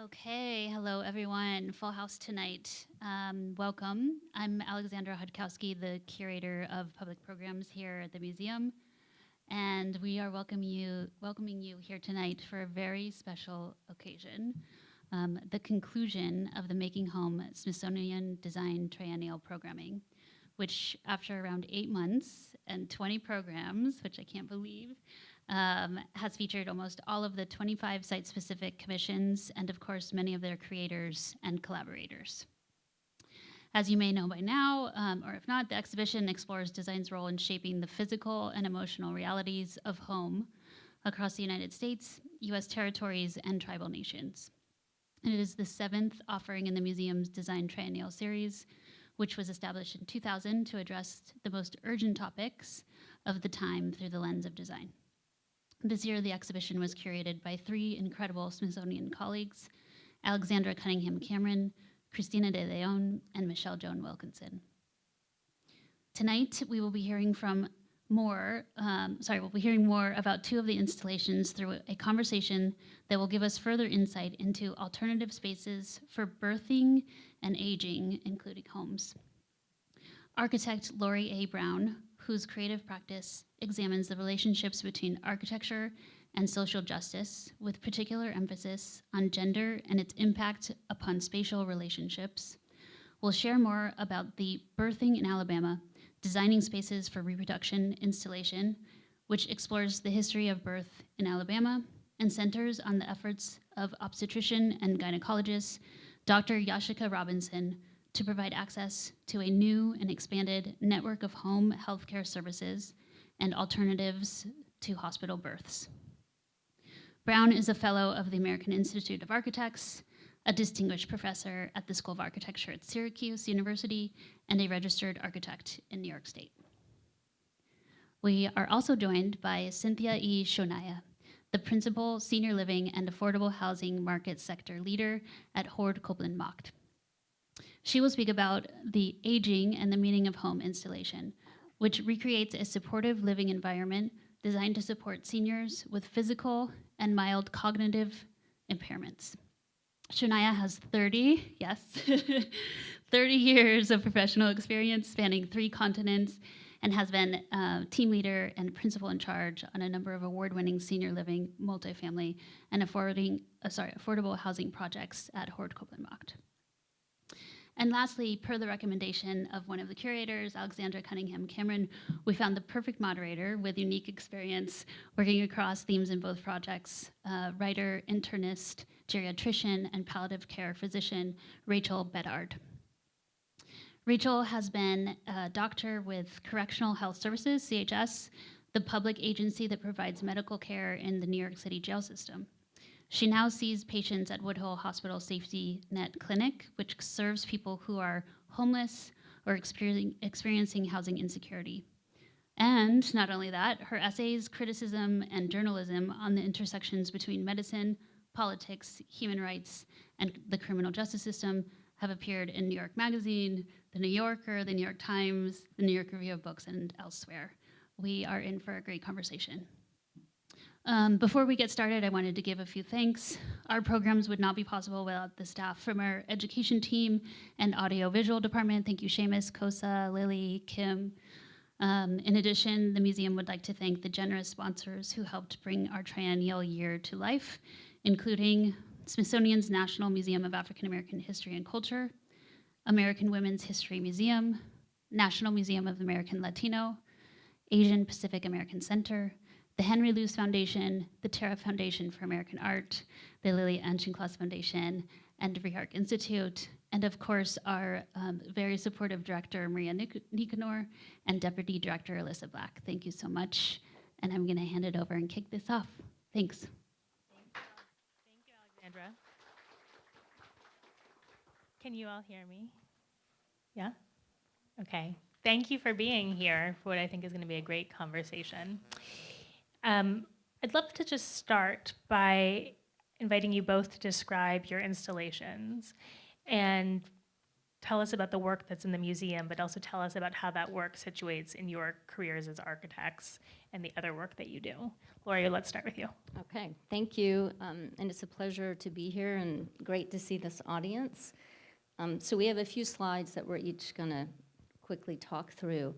Okay, hello everyone. Full house tonight. Welcome. I'm Alexandra Hudkowski, the curator of public programs here at the museum, and we are welcoming you here tonight for a very special occasion, the conclusion of the Making Home Smithsonian Design Triennial programming, which after around 8 months and 20 programs, which I can't believe, has featured almost all of the 25 site-specific commissions and, of course, many of their creators and collaborators. As you may know by now, or if not, the exhibition explores design's role in shaping the physical and emotional realities of home across the United States, U.S. territories, and tribal nations. And it is the 7th offering in the museum's Design Triennial series, which was established in 2000 to address the most urgent topics of the time through the lens of design. This year, the exhibition was curated by 3 incredible Smithsonian colleagues, Alexandra Cunningham Cameron, Christina de Leon, and Michelle Joan Wilkinson. Tonight, we will be hearing more about 2 of the installations through a conversation that will give us further insight into alternative spaces for birthing and aging, including homes. Architect Lori A. Brown, whose creative practice examines the relationships between architecture and social justice, with particular emphasis on gender and its impact upon spatial relationships, will share more about the Birthing in Alabama, Designing Spaces for Reproduction installation, which explores the history of birth in Alabama and centers on the efforts of obstetrician and gynecologist Dr. Yashica Robinson to provide access to a new and expanded network of home healthcare services and alternatives to hospital births. Brown is a fellow of the American Institute of Architects, a distinguished professor at the School of Architecture at Syracuse University, and a registered architect in New York State. We are also joined by Cynthia Shonaiya, the principal senior living and affordable housing market sector leader at Horde Copeland Macht. She will speak about the aging and the meaning of home installation, which recreates a supportive living environment designed to support seniors with physical and mild cognitive impairments. Shonaiya has 30 years of professional experience spanning 3 continents and has been team leader and principal in charge on a number of award-winning senior living, multifamily, and affordable housing projects at Horde Copeland Macht. And lastly, per the recommendation of one of the curators, Alexandra Cunningham Cameron, we found the perfect moderator with unique experience working across themes in both projects, writer, internist, geriatrician, and palliative care physician, Rachel Bedard. Rachel has been a doctor with Correctional Health Services, CHS, the public agency that provides medical care in the New York City jail system. She now sees patients at Woodhull Hospital Safety Net Clinic, which serves people who are homeless or experiencing housing insecurity. And not only that, her essays, criticism, and journalism on the intersections between medicine, politics, human rights, and the criminal justice system have appeared in New York Magazine, The New Yorker, The New York Times, The New York Review of Books, and elsewhere. We are in for a great conversation. Before we get started, I wanted to give a few thanks. Our programs would not be possible without the staff from our education team and audiovisual department. Thank you, Seamus, Kosa, Lily, Kim. In addition, the museum would like to thank the generous sponsors who helped bring our triennial year to life, including Smithsonian's National Museum of African American History and Culture, American Women's History Museum, National Museum of American Latino, Asian Pacific American Center, the Henry Luce Foundation, the Terra Foundation for American Art, the Lily Anchincloss Foundation, and Rehark Institute, and of course our very supportive director, Maria Nicanor, and Deputy Director, Alyssa Black. Thank you so much, and I'm gonna hand it over and kick this off. Thanks. Thank you, Alexandra. Can you all hear me? Yeah? Okay. Thank you for being here for what I think is gonna be a great conversation. I'd love to just start by inviting you both to describe your installations. And tell us about the work that's in the museum, but also tell us about how that work situates in your careers as architects and the other work that you do. Gloria, let's start with you. Okay, thank you. And it's a pleasure to be here and great to see this audience. So we have a few slides that we're each going to quickly talk through.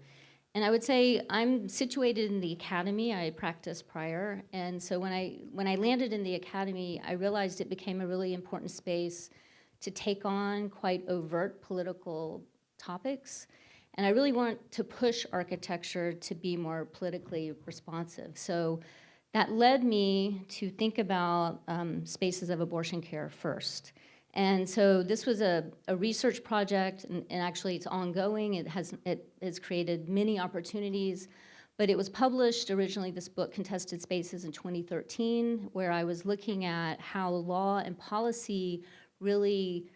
And I would say I'm situated in the academy. I practiced prior. And so when I landed in the academy, I realized it became a really important space to take on quite overt political topics. And I really want to push architecture to be more politically responsive. So that led me to think about spaces of abortion care first. And so this was a research project, and actually it's ongoing. It has created many opportunities, but it was published originally, this book, Contested Spaces, in 2013, where I was looking at how law and policy really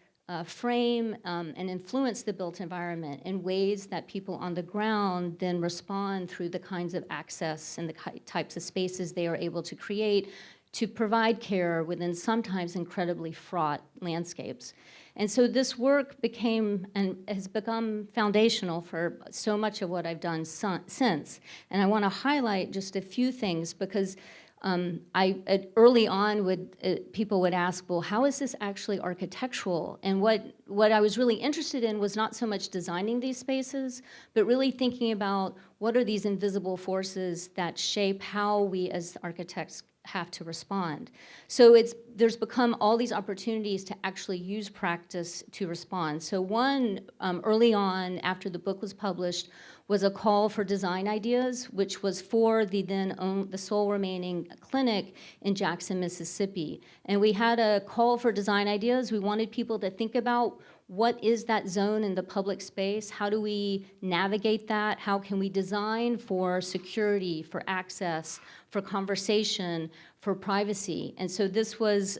frame and influence the built environment in ways that people on the ground then respond through the kinds of access and the types of spaces they are able to create to provide care within sometimes incredibly fraught landscapes. And so this work became and has become foundational for so much of what I've done since. And I want to highlight just a few things because early on people would ask, well, how is this actually architectural? And what I was really interested in was not so much designing these spaces, but really thinking about what are these invisible forces that shape how we as architects have to respond. So there's become all these opportunities to actually use practice to respond. So one, early on, after the book was published, was a call for design ideas, which was for the sole remaining clinic in Jackson, Mississippi. And we had a call for design ideas. We wanted people to think about what is that zone in the public space? How do we navigate that? How can we design for security, for access, for conversation, for privacy? And so this was,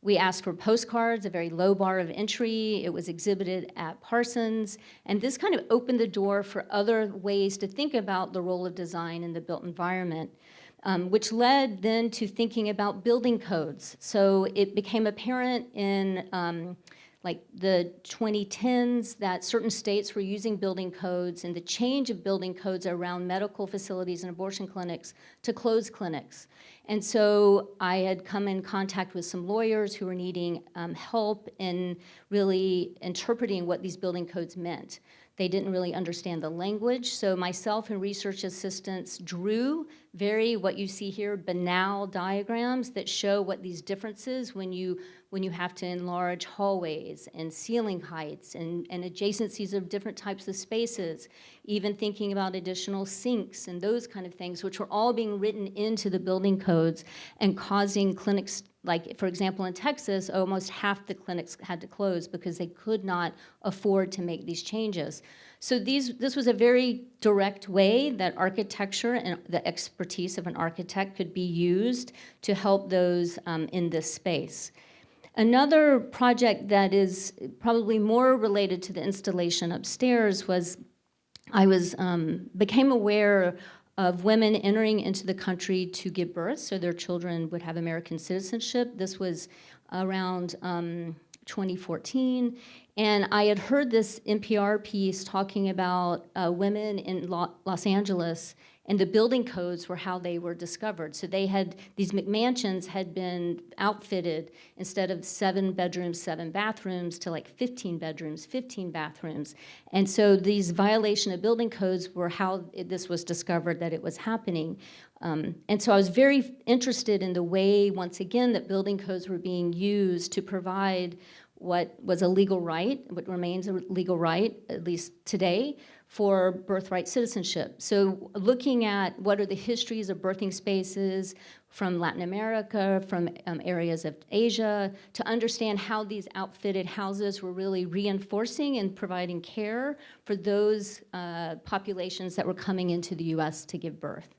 we asked for postcards, a very low bar of entry. It was exhibited at Parsons. And this kind of opened the door for other ways to think about the role of design in the built environment. Which led then to thinking about building codes. So it became apparent in like the 2010s that certain states were using building codes and the change of building codes around medical facilities and abortion clinics to close clinics. And so I had come in contact with some lawyers who were needing help in really interpreting what these building codes meant. They didn't really understand the language, so myself and research assistants drew what you see here, banal diagrams that show what these differences when you have to enlarge hallways and ceiling heights and adjacencies of different types of spaces, even thinking about additional sinks and those kind of things, which were all being written into the building codes and causing clinics, like for example in Texas, almost half the clinics had to close because they could not afford to make these changes. So this was a very direct way that architecture and the expertise of an architect could be used to help those in this space. Another project that is probably more related to the installation upstairs was I became aware of women entering into the country to give birth, so their children would have American citizenship. This was around 2014, and I had heard this NPR piece talking about women in Los Angeles, and the building codes were how they were discovered. So these McMansions had been outfitted instead of 7 bedrooms, 7 bathrooms to like 15 bedrooms, 15 bathrooms. And so these violation of building codes were how this was discovered that it was happening. And so I was very interested in the way, once again, that building codes were being used to provide what was a legal right, what remains a legal right, at least today, for birthright citizenship. So looking at what are the histories of birthing spaces from Latin America, from areas of Asia, to understand how these outfitted houses were really reinforcing and providing care for those populations that were coming into the US to give birth.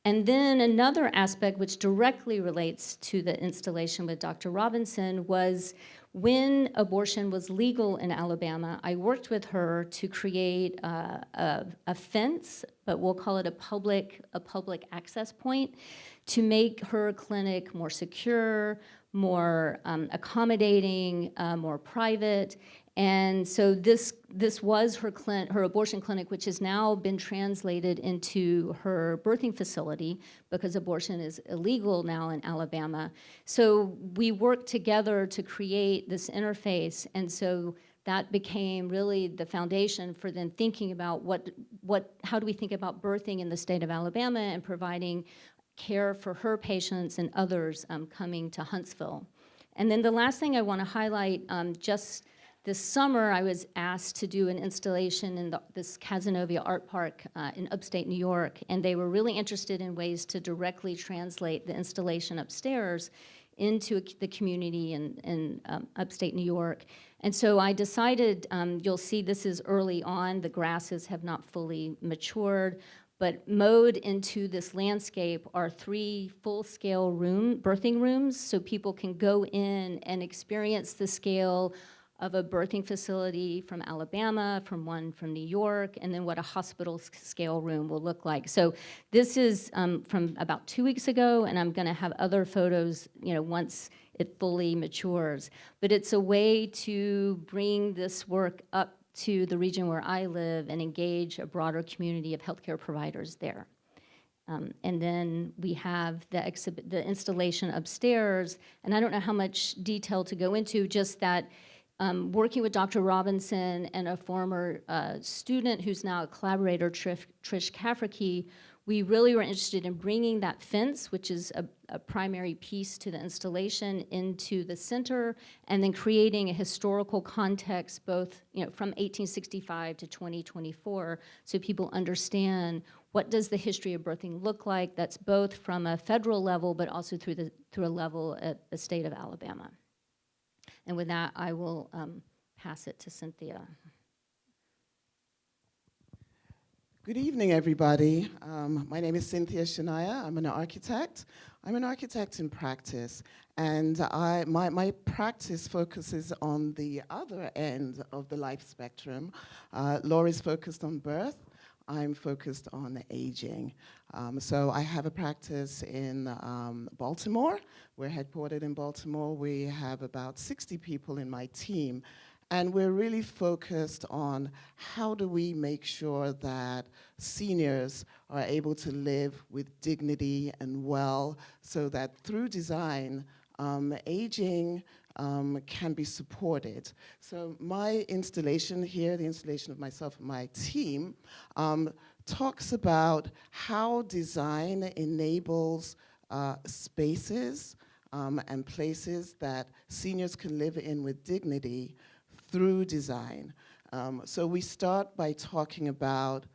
And then another aspect which directly relates to the installation with Dr. Robinson was when abortion was legal in Alabama, I worked with her to create a fence, but we'll call it a public access point, to make her clinic more secure, more accommodating, more private. And so this was her abortion clinic, which has now been translated into her birthing facility because abortion is illegal now in Alabama. So we worked together to create this interface, and so that became really the foundation for then thinking about how do we think about birthing in the state of Alabama and providing care for her patients and others coming to Huntsville. And then the last thing I want to highlight, just this summer I was asked to do an installation in this Cazenovia Art Park in upstate New York, and they were really interested in ways to directly translate the installation upstairs into the community in upstate New York. And so I decided, you'll see this is early on, the grasses have not fully matured, but mowed into this landscape are 3 full-scale birthing rooms, so people can go in and experience the scale of a birthing facility from Alabama, from one from New York, and then what a hospital scale room will look like. So this is from about 2 weeks ago, and I'm gonna have other photos, once it fully matures. But it's a way to bring this work up to the region where I live and engage a broader community of healthcare providers there. And then we have the installation upstairs, and I don't know how much detail to go into, just that working with Dr. Robinson and a former student who's now a collaborator, Trish Cafferkey, we really were interested in bringing that fence, which is a primary piece to the installation, into the center, and then creating a historical context both from 1865 to 2024, so people understand what does the history of birthing look like. That's both from a federal level, but also through a level at the state of Alabama. And with that, I will pass it to Cynthia. Good evening, everybody. My name is Cynthia Shonaiya. I'm an architect. I'm an architect in practice, and my practice focuses on the other end of the life spectrum. Laurie's focused on birth. I'm focused on aging. So I have a practice in Baltimore. We're headquartered in Baltimore. We have about 60 people in my team. And we're really focused on how do we make sure that seniors are able to live with dignity and well, so that through design, aging can be supported. So my installation here, the installation of myself and my team, talks about how design enables spaces and places that seniors can live in with dignity through design. So we start by talking about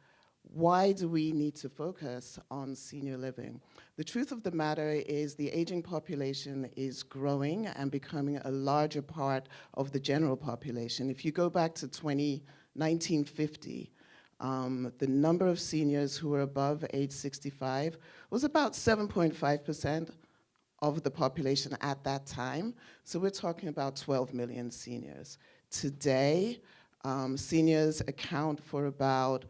why do we need to focus on senior living? The truth of the matter is the aging population is growing and becoming a larger part of the general population. If you go back to 1950, the number of seniors who were above age 65 was about 7.5% of the population at that time. So we're talking about 12 million seniors. Today, seniors account for about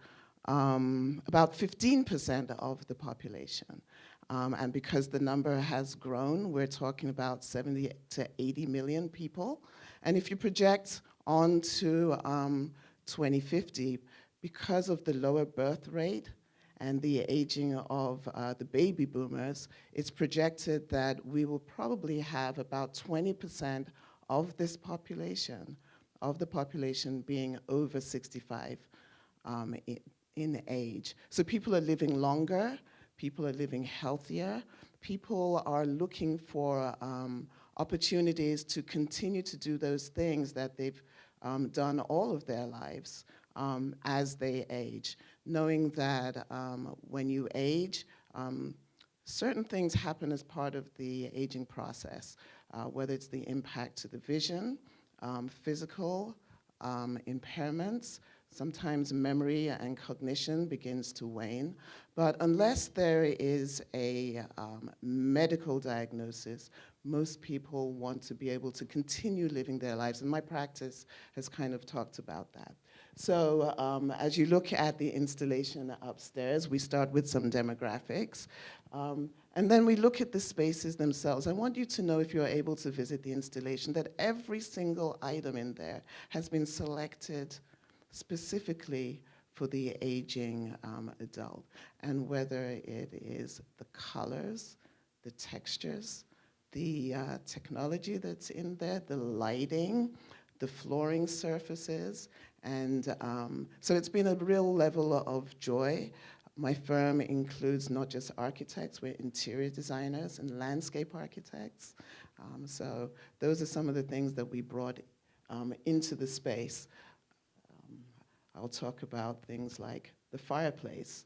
15% of the population. And because the number has grown, we're talking about 70 to 80 million people. And if you project on to 2050, because of the lower birth rate and the aging of the baby boomers, it's projected that we will probably have about 20% of this population, being over 65 in age. So people are living longer, people are living healthier, people are looking for opportunities to continue to do those things that they've done all of their lives as they age, knowing that when you age, certain things happen as part of the aging process, whether it's the impact to the vision, physical impairments, sometimes memory and cognition begins to wane. But unless there is a medical diagnosis, most people want to be able to continue living their lives, and my practice has kind of talked about that. So as you look at the installation upstairs, we start with some demographics. And then we look at the spaces themselves. I want you to know, if you're able to visit the installation, that every single item in there has been selected specifically for the aging adult. And whether it is the colors, the textures, the technology that's in there, the lighting, the flooring surfaces. And so it's been a real level of joy. My firm includes not just architects, we're interior designers and landscape architects. So those are some of the things that we brought into the space. I'll talk about things like the fireplace.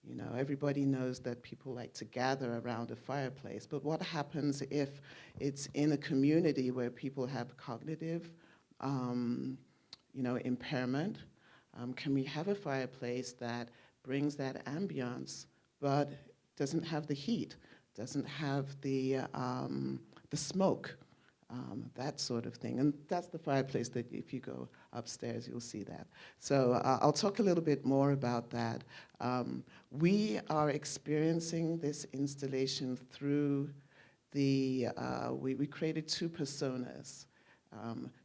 You know, everybody knows that people like to gather around a fireplace, but what happens if it's in a community where people have cognitive, impairment? Can we have a fireplace that brings that ambiance, but doesn't have the heat, doesn't have the smoke, that sort of thing? And that's the fireplace that if you go upstairs, you'll see that. So I'll talk a little bit more about that. We are experiencing this installation through we created 2 personas,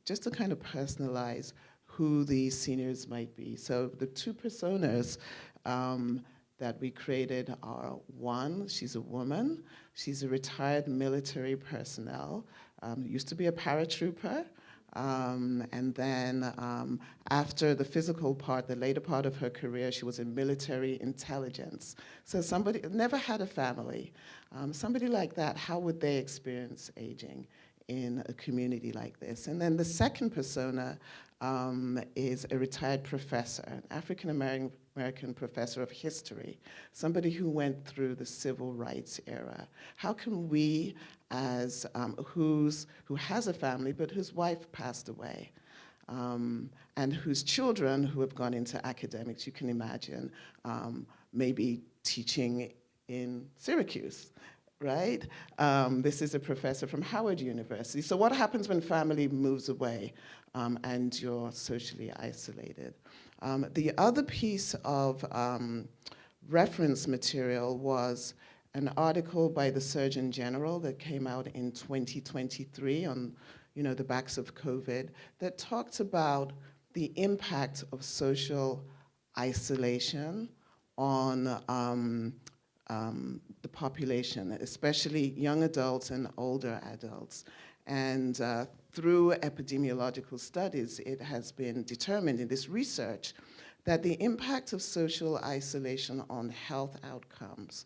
just to kind of personalize who the seniors might be. So the 2 personas that we created are, one, she's a woman. She's a retired military personnel, used to be a paratrooper, and then after the physical part, the later part of her career, she was in military intelligence. So somebody never had a family. Somebody like that, how would they experience aging in a community like this? And then the second persona is a retired professor, an African-American professor of history, somebody who went through the civil rights era. How can we, as who has a family but whose wife passed away, and whose children who have gone into academics, you can imagine, maybe teaching in Syracuse, right? This is a professor from Howard University. So what happens when family moves away and you're socially isolated? The other piece of reference material was an article by the Surgeon General that came out in 2023 on, the backs of COVID, that talked about the impact of social isolation on the population, especially young adults and older adults. And through epidemiological studies, it has been determined in this research that the impact of social isolation on health outcomes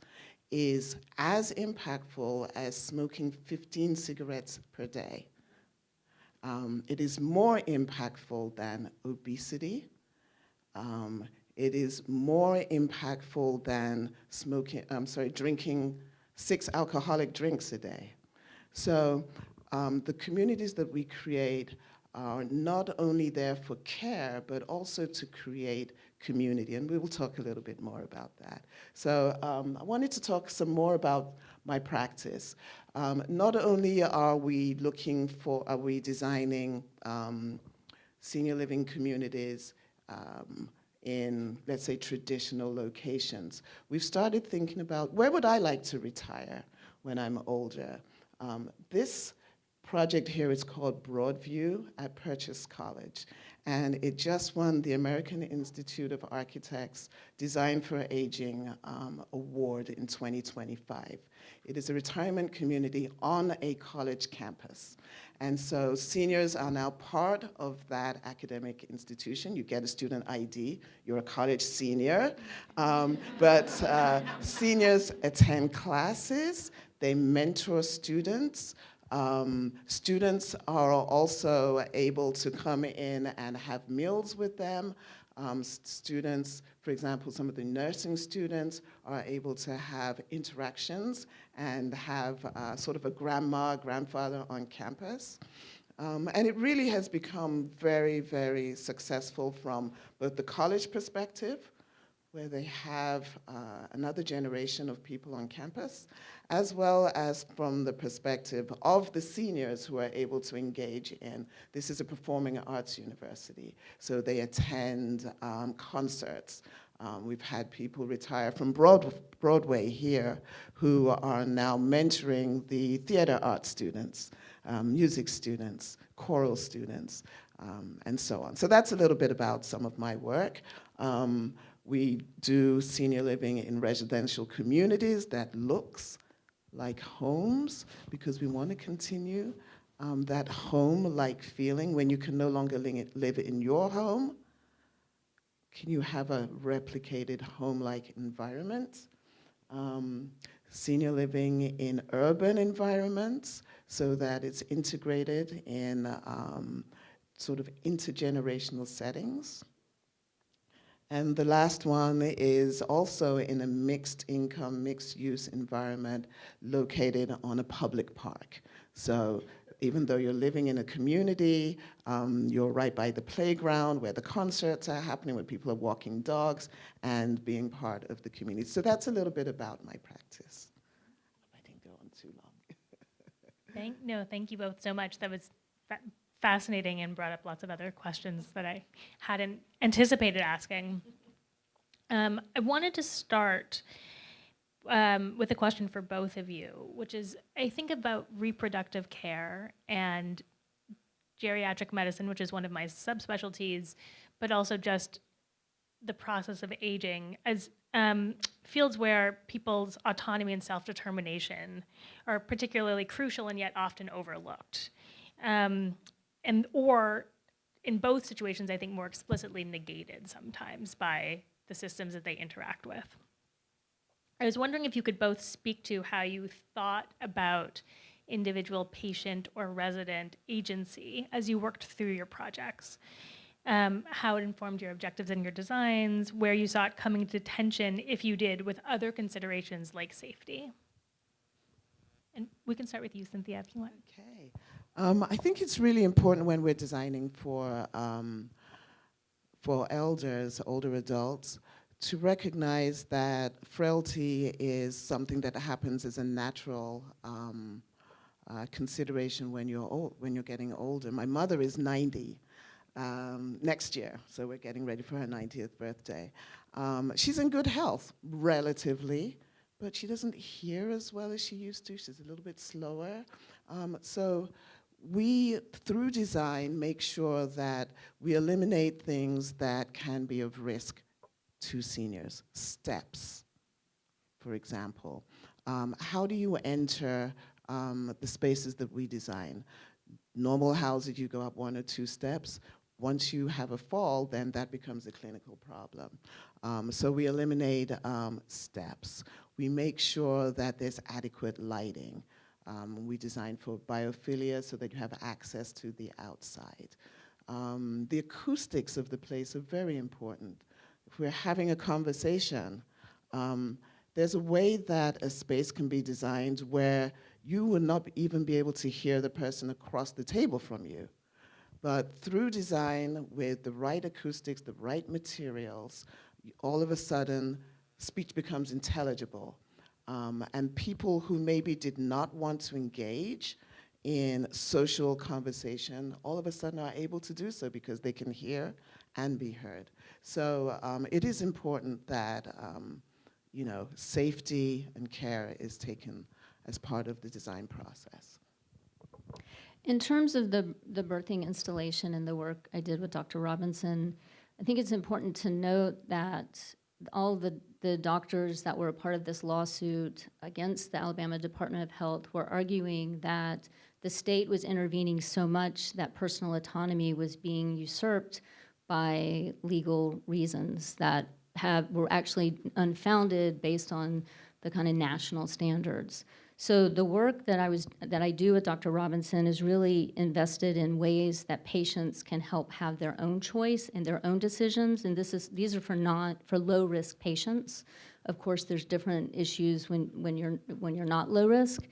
is as impactful as smoking 15 cigarettes per day. It is more impactful than obesity. It is more impactful than drinking 6 alcoholic drinks a day. So the communities that we create are not only there for care, but also to create community, and we will talk a little bit more about that. So I wanted to talk some more about my practice. Not only are we designing senior living communities in, let's say, traditional locations. We've started thinking about, where would I like to retire when I'm older? This project here is called Broadview at Purchase College, and it just won the American Institute of Architects Design for Aging Award in 2025. It is a retirement community on a college campus. And so seniors are now part of that academic institution. You get a student ID, you're a college senior. But seniors attend classes, they mentor students. Students are also able to come in and have meals with them. Students, for example, some of the nursing students are able to have interactions and have sort of a grandfather on campus. And it really has become very, very successful from both the college perspective, where they have another generation of people on campus, as well as from the perspective of the seniors who are able to engage in. This is a performing arts university, so they attend concerts. We've had people retire from Broadway here who are now mentoring the theater art students, music students, choral students, and so on. So that's a little bit about some of my work. We do senior living in residential communities that looks like homes, because we want to continue that home-like feeling. When you can no longer live in your home, can you have a replicated home-like environment? Senior living in urban environments so that it's integrated in sort of intergenerational settings. And the last one is also in a mixed income, mixed use environment located on a public park. So even though you're living in a community, you're right by the playground where the concerts are happening, where people are walking dogs and being part of the community. So that's a little bit about my practice. I didn't go on too long. Thank you both so much. That was fascinating and brought up lots of other questions that I hadn't anticipated asking. I wanted to start with a question for both of you, which is, I think about reproductive care and geriatric medicine, which is one of my subspecialties, but also just the process of aging as fields where people's autonomy and self-determination are particularly crucial and yet often overlooked. Or in both situations, I think more explicitly negated sometimes by the systems that they interact with. I was wondering if you could both speak to how you thought about individual patient or resident agency as you worked through your projects, how it informed your objectives and your designs, where you saw it coming to tension, if you did, with other considerations like safety. And we can start with you, Cynthia, if you want. Okay. I think it's really important when we're designing for elders, older adults, to recognize that frailty is something that happens as a natural consideration when you're getting older. My mother is 90 next year, so we're getting ready for her 90th birthday. She's in good health, relatively, but she doesn't hear as well as she used to. She's a little bit slower. So we, through design, make sure that we eliminate things that can be of risk to seniors. Steps, for example. How do you enter the spaces that we design? Normal houses, you go up 1 or 2 steps. Once you have a fall, then that becomes a clinical problem. So we eliminate steps. We make sure that there's adequate lighting. We design for biophilia so that you have access to the outside. The acoustics of the place are very important. If we're having a conversation, there's a way that a space can be designed where you will not even be able to hear the person across the table from you. But through design, with the right acoustics, the right materials, all of a sudden, speech becomes intelligible. And people who maybe did not want to engage in social conversation, all of a sudden are able to do so because they can hear and be heard. So it is important that safety and care is taken as part of the design process. In terms of the birthing installation and the work I did with Dr. Robinson, I think it's important to note that all the doctors that were a part of this lawsuit against the Alabama Department of Health were arguing that the state was intervening so much that personal autonomy was being usurped by legal reasons that were actually unfounded based on the kind of national standards. So the work that I do with Dr. Robinson is really invested in ways that patients can help have their own choice and their own decisions. And these are for low risk patients. Of course, there's different issues when you're not low risk.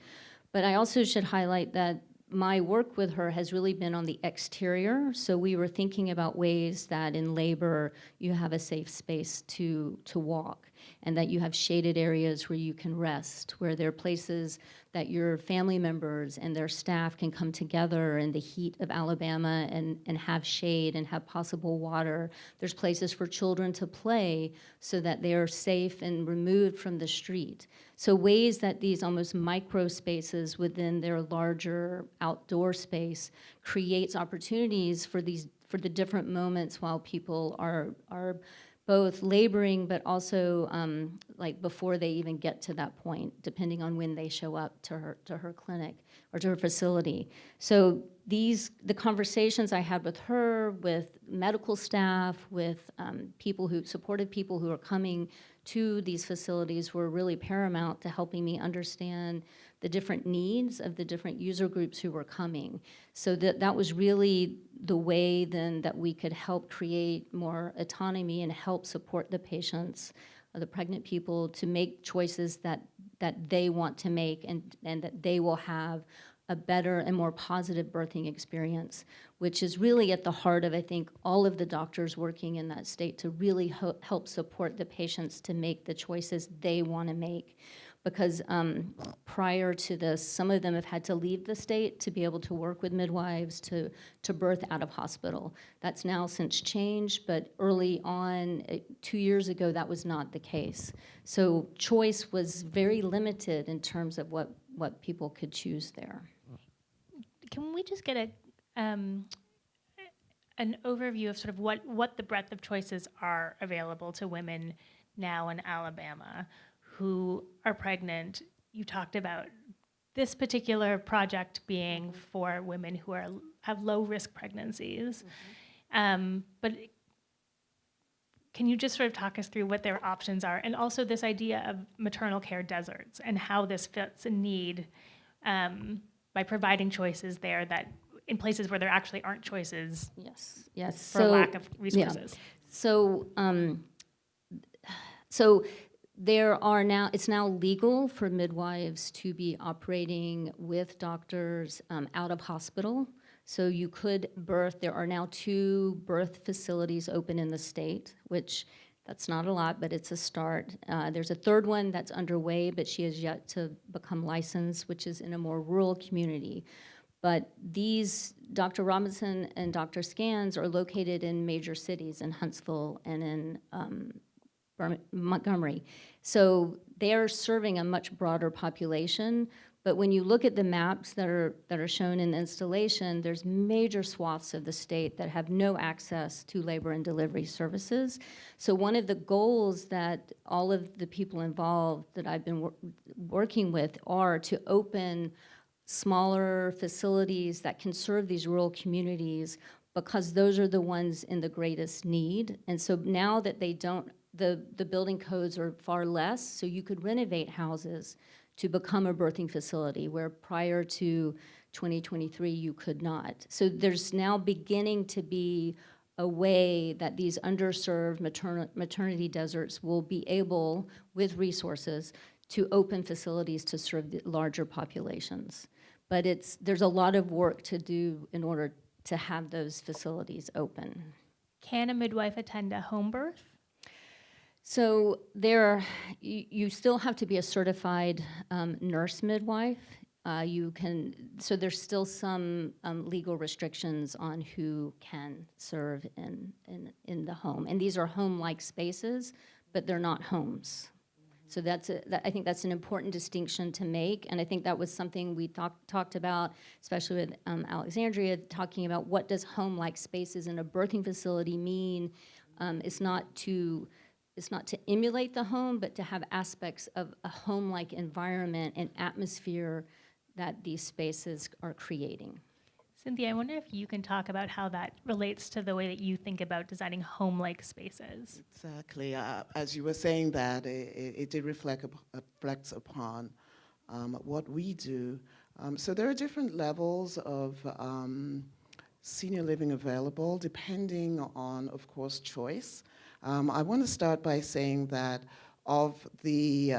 But I also should highlight that my work with her has really been on the exterior. So we were thinking about ways that in labor you have a safe space to walk. and that you have shaded areas where you can rest, where there are places that your family members and their staff can come together in the heat of Alabama and have shade and have possible water. There's places for children to play so that they are safe and removed from the street. So ways that these almost micro spaces within their larger outdoor space creates opportunities for the different moments while people are both laboring, but also like before they even get to that point, depending on when they show up to her clinic or to her facility. So the conversations I had with her, with medical staff, with supportive people who are coming to these facilities were really paramount to helping me understand the different needs of the different user groups who were coming. So that was really the way then that we could help create more autonomy and help support the patients, the pregnant people, to make choices that they want to make and that they will have a better and more positive birthing experience, which is really at the heart of, I think, all of the doctors working in that state to really help support the patients to make the choices they want to make. Because prior to this, some of them have had to leave the state to be able to work with midwives to birth out of hospital. That's now since changed, but early on, 2 years ago, that was not the case. So choice was very limited in terms of what people could choose there. Can we just get an overview of sort of what the breadth of choices are available to women now in Alabama who are pregnant? You talked about this particular project being for women who have low-risk pregnancies. But can you just sort of talk us through what their options are? And also this idea of maternal care deserts and how this fits a need by providing choices there that in places where there actually aren't choices. Yes. For lack of resources. Yeah. So there are now, it's now legal for midwives to be operating with doctors out of hospital. So you could birth, there are now 2 birth facilities open in the state, which that's not a lot, but it's a start. There's a 3rd one that's underway, but she has yet to become licensed, which is in a more rural community. But these, Dr. Robinson and Dr. Scans are located in major cities, in Huntsville and in Montgomery. So they're serving a much broader population. But when you look at the maps that are shown in the installation, there's major swaths of the state that have no access to labor and delivery services. So one of the goals that all of the people involved that I've been working with are to open smaller facilities that can serve these rural communities, because those are the ones in the greatest need. And so now that they don't, the building codes are far less, so you could renovate houses to become a birthing facility, where prior to 2023 you could not. So there's now beginning to be a way that these underserved maternity deserts will be able, with resources, to open facilities to serve the larger populations. But there's a lot of work to do in order to have those facilities open. Can a midwife attend a home birth? So you still have to be a certified nurse midwife. So there's still some legal restrictions on who can serve in the home. And these are home-like spaces, but they're not homes. So I think that's an important distinction to make, and I think that was something we talked about, especially with Alexandria, talking about what does home-like spaces in a birthing facility mean. It's not to emulate the home, but to have aspects of a home-like environment and atmosphere that these spaces are creating. Cynthia, I wonder if you can talk about how that relates to the way that you think about designing home-like spaces. Exactly. As you were saying that, it did reflect upon what we do. So there are different levels of senior living available, depending on, of course, choice. I want to start by saying that of the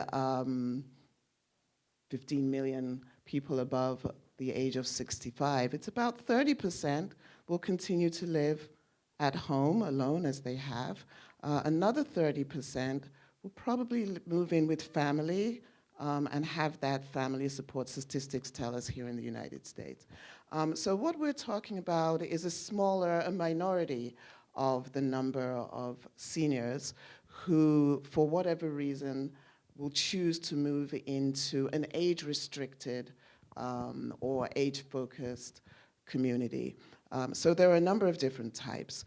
15 million people above the age of 65, it's about 30% will continue to live at home alone as they have. Another 30% will probably move in with family and have that family support. Statistics tell us here in the United States. So what we're talking about is a minority of the number of seniors who, for whatever reason, will choose to move into an age-restricted or age-focused community. So there are a number of different types,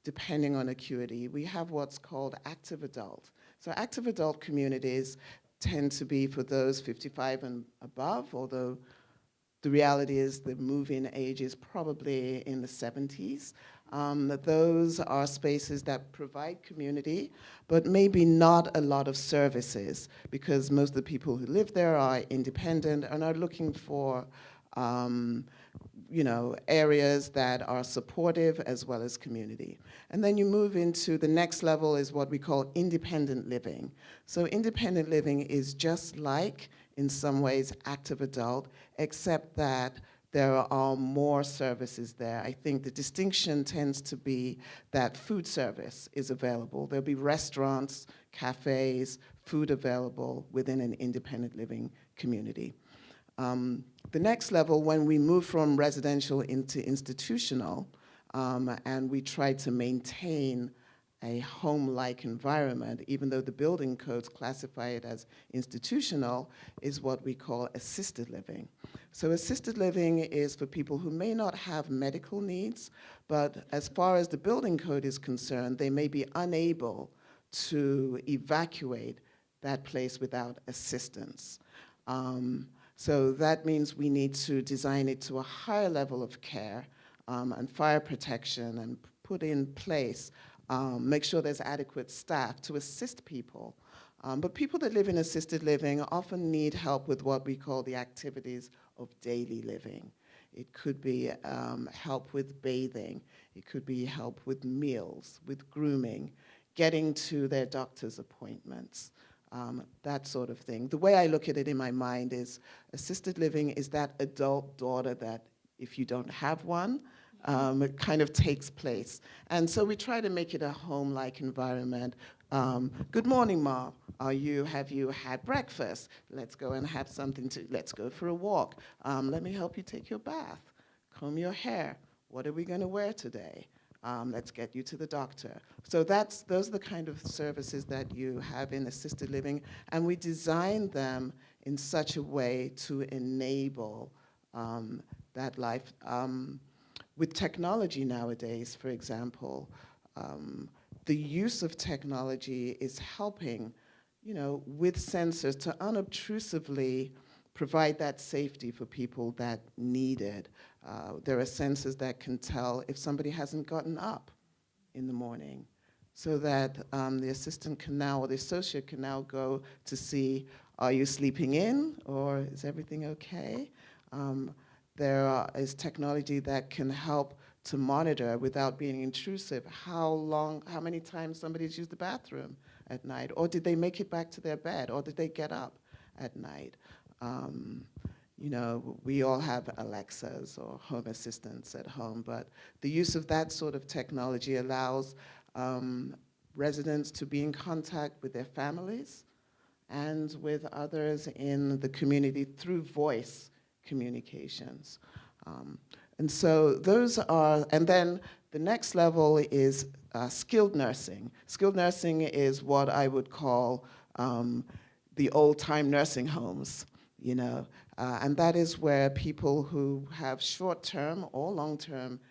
depending on acuity. We have what's called active adult. So active adult communities tend to be for those 55 and above, although the reality is the move-in age is probably in the 70s. Those are spaces that provide community, but maybe not a lot of services, because most of the people who live there are independent and are looking for areas that are supportive as well as community. And then you move into the next level is what we call independent living. So independent living is just like, in some ways, active adult, except that there are more services there. I think the distinction tends to be that food service is available. There'll be restaurants, cafes, food available within an independent living community. The next level, when we move from residential into institutional, and we try to maintain a home-like environment, even though the building codes classify it as institutional, is what we call assisted living. So assisted living is for people who may not have medical needs, but as far as the building code is concerned, they may be unable to evacuate that place without assistance. So that means we need to design it to a higher level of care and fire protection and put in place, make sure there's adequate staff to assist people. But people that live in assisted living often need help with what we call the activities of daily living. It could be help with bathing. It could be help with meals, with grooming, getting to their doctor's appointments. That sort of thing. The way I look at it in my mind is assisted living is that adult daughter that if you don't have one, it kind of takes place. And so we try to make it a home-like environment. Good morning, Mom. Have you had breakfast? Let's go and have something let's go for a walk. Let me help you take your bath, comb your hair. What are we gonna wear today? Let's get you to the doctor. So those are the kind of services that you have in assisted living, and we design them in such a way to enable that life. With technology nowadays, for example, the use of technology is helping, with sensors to unobtrusively provide that safety for people that need it. There are sensors that can tell if somebody hasn't gotten up in the morning, so that the assistant can now, or the associate can now go to see, are you sleeping in, or is everything okay? There is technology that can help to monitor without being intrusive how many times somebody's used the bathroom at night, or did they make it back to their bed, or did they get up at night? We all have Alexas or home assistants at home, but the use of that sort of technology allows residents to be in contact with their families and with others in the community through voice communications. And so those are, and then the next level is skilled nursing. Skilled nursing is what I would call the old-time nursing homes, and that is where people who have short-term or long-term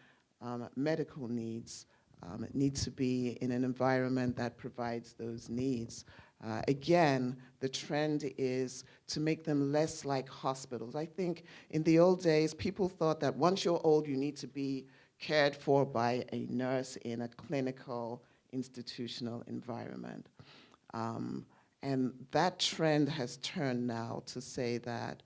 medical needs need to be in an environment that provides those needs. Again, the trend is to make them less like hospitals. I think in the old days, people thought that once you're old, you need to be cared for by a nurse in a clinical, institutional environment. And that trend has turned now to say that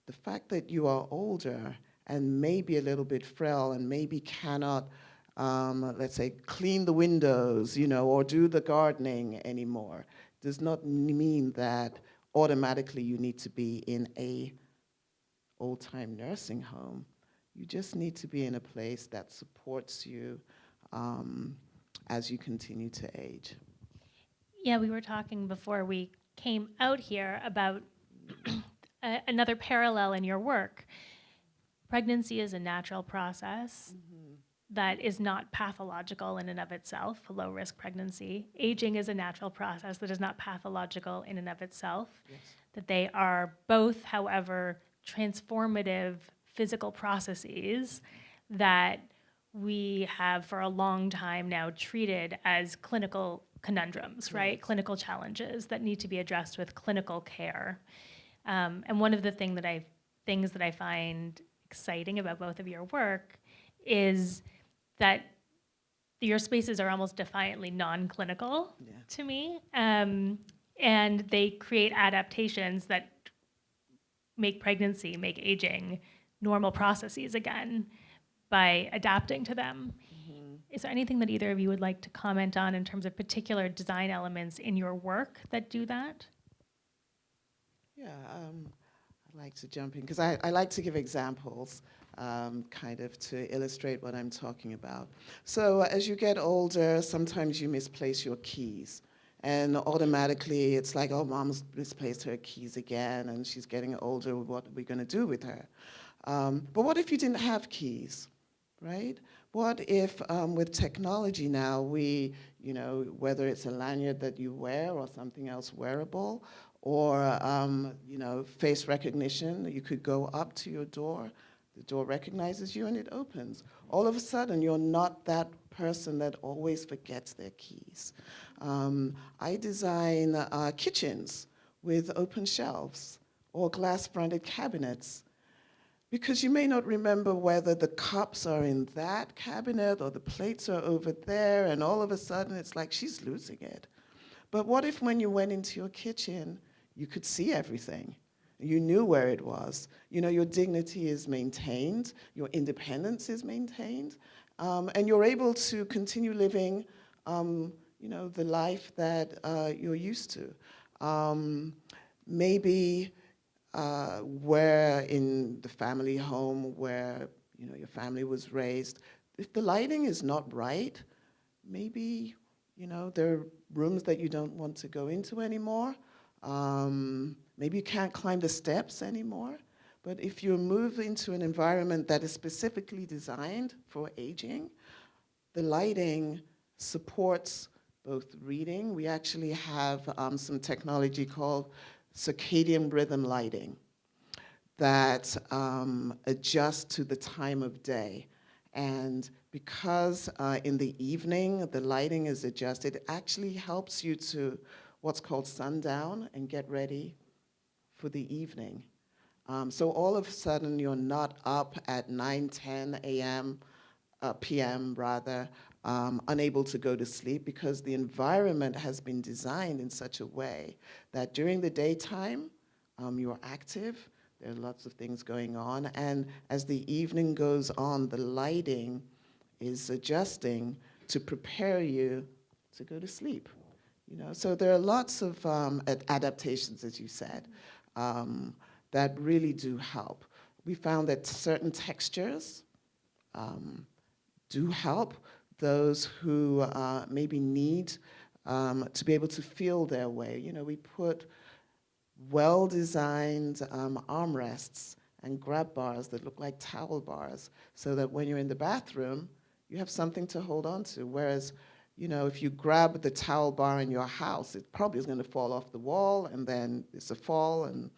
the fact that you are older and maybe a little bit frail and maybe cannot, let's say, clean the windows, or do the gardening anymore, does not mean that automatically you need to be in a old-time nursing home. You just need to be in a place that supports you as you continue to age. Yeah, we were talking before we came out here about another parallel in your work. Pregnancy is a natural process that is not pathological in and of itself, a low-risk pregnancy. Aging is a natural process that is not pathological in and of itself. Yes. That they are both, however, transformative physical processes that we have for a long time now treated as clinical conundrums, right? Clinical challenges that need to be addressed with clinical care. And one of the things that I find exciting about both of your work is that your spaces are almost defiantly non-clinical to me, and they create adaptations that make pregnancy, make aging normal processes again by adapting to them. Is there anything that either of you would like to comment on in terms of particular design elements in your work that do that? Yeah, I'd like to jump in because I like to give examples kind of to illustrate what I'm talking about. So as you get older, sometimes you misplace your keys. And automatically it's like, oh, mom's misplaced her keys again and she's getting older, what are we going to do with her? But what if you didn't have keys, right? What if with technology now we, whether it's a lanyard that you wear or something else wearable, or face recognition, you could go up to your door, the door recognizes you and it opens. All of a sudden you're not that person that always forgets their keys. I design kitchens with open shelves or glass-fronted cabinets, because you may not remember whether the cups are in that cabinet or the plates are over there, and all of a sudden it's like she's losing it. But what if when you went into your kitchen, you could see everything? You knew where it was. Your dignity is maintained, your independence is maintained, and you're able to continue living, the life that you're used to. Maybe where in the family home where your family was raised, if the lighting is not right, maybe there are rooms that you don't want to go into anymore. Maybe you can't climb the steps anymore. But if you move into an environment that is specifically designed for aging, the lighting supports both reading. We actually have some technology called circadian rhythm lighting that adjusts to the time of day. And because in the evening the lighting is adjusted, it actually helps you to what's called sundown and get ready for the evening. So all of a sudden you're not up at 9, 10 a.m., p.m. rather, unable to go to sleep, because the environment has been designed in such a way that during the daytime you're active, there are lots of things going on, and as the evening goes on, the lighting is adjusting to prepare you to go to sleep. So there are lots of adaptations, as you said, that really do help. We found that certain textures do help those who maybe need to be able to feel their way. We put well-designed armrests and grab bars that look like towel bars so that when you're in the bathroom, you have something to hold on to. Whereas, if you grab the towel bar in your house, it probably is going to fall off the wall, and then it's a fall and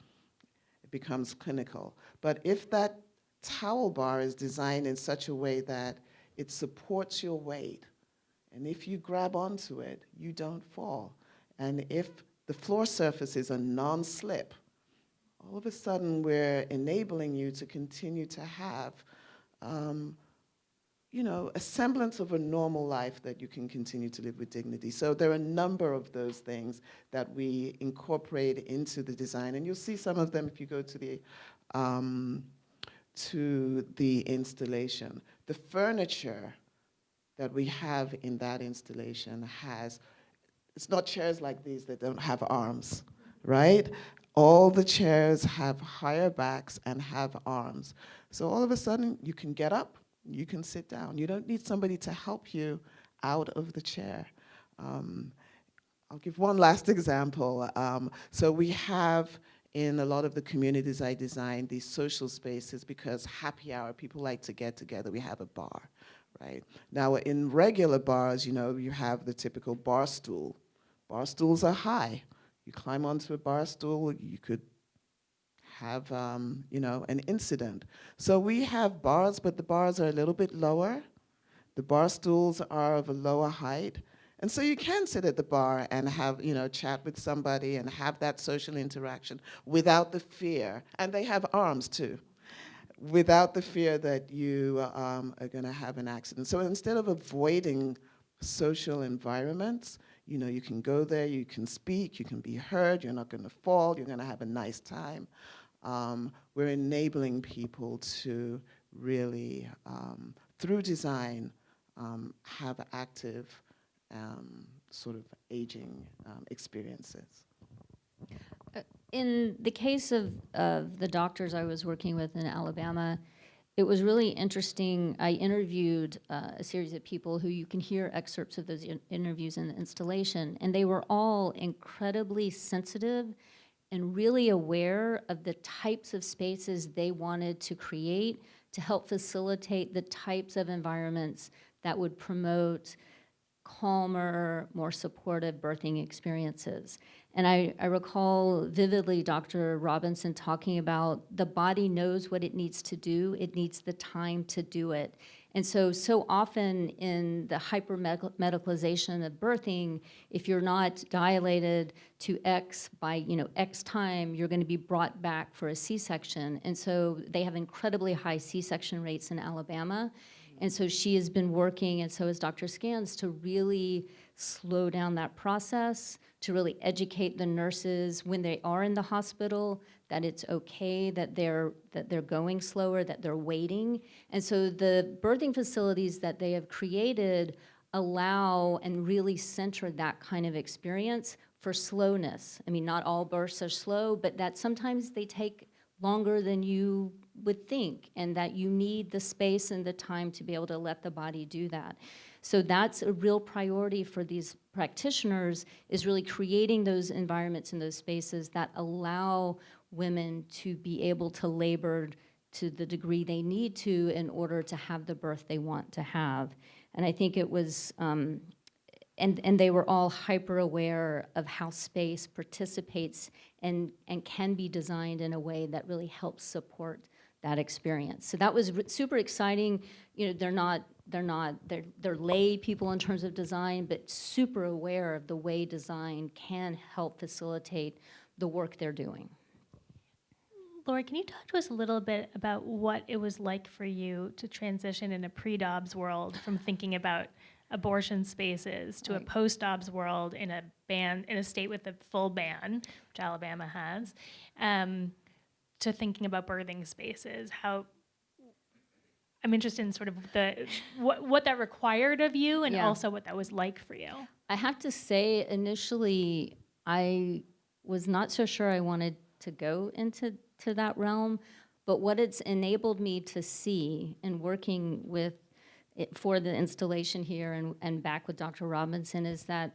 it becomes clinical. But if that towel bar is designed in such a way that it supports your weight, and if you grab onto it, you don't fall. And if the floor surface is a non-slip, all of a sudden we're enabling you to continue to have a semblance of a normal life that you can continue to live with dignity. So there are a number of those things that we incorporate into the design, and you'll see some of them if you go to the installation. The furniture that we have in that installation it's not chairs like these that don't have arms, right? All the chairs have higher backs and have arms. So all of a sudden, you can get up, you can sit down. You don't need somebody to help you out of the chair. I'll give one last example. So we have in a lot of the communities I design these social spaces because happy hour, people like to get together. We have a bar, right? Now in regular bars, you know, you have the typical bar stool. Bar stools are high. You climb onto a bar stool, you could have, you know, an incident. So we have bars, but the bars are a little bit lower. The bar stools are of a lower height. And so you can sit at the bar and have, you know, chat with somebody and have that social interaction without the fear. And they have arms too, without the fear that you are going to have an accident. So instead of avoiding social environments, you know, you can go there, you can speak, you can be heard, you're not going to fall, you're going to have a nice time. We're enabling people to really, through design, have active sort of aging experiences. In the case of the doctors I was working with in Alabama, it was really interesting. I interviewed a series of people who you can hear excerpts of those interviews in the installation, and they were all incredibly sensitive and really aware of the types of spaces they wanted to create to help facilitate the types of environments that would promote calmer, more supportive birthing experiences. And I recall vividly Dr. Robinson talking about the body knows what it needs to do, it needs the time to do it. And so often in the hyper-medicalization of birthing, if you're not dilated to X by, you know, X time, you're gonna be brought back for a C-section. And so they have incredibly high C-section rates in Alabama. And so she has been working, and so has Dr. Scans, to really slow down that process, to really educate the nurses when they are in the hospital that it's okay that they're going slower, that they're waiting. And so the birthing facilities that they have created allow and really center that kind of experience for slowness. I mean, not all births are slow, but that sometimes they take longer than you would think, and that you need the space and the time to be able to let the body do that. So that's a real priority for these practitioners, is really creating those environments and those spaces that allow women to be able to labor to the degree they need to in order to have the birth they want to have. And I think it was, and they were all hyper aware of how space participates and can be designed in a way that really helps support that experience. So that was super exciting. You know, they're lay people in terms of design, but super aware of the way design can help facilitate the work they're doing. Laura, can you talk to us a little bit about what it was like for you to transition in a pre-Dobbs world from thinking about abortion spaces to a post-Dobbs world in a state with a full ban, which Alabama has, to thinking about birthing spaces? How I'm interested in sort of what that required of you, and also what that was like for you. I have to say, initially, I was not so sure I wanted to go into that realm, but what it's enabled me to see in working with it for the installation here and back with Dr. Robinson is that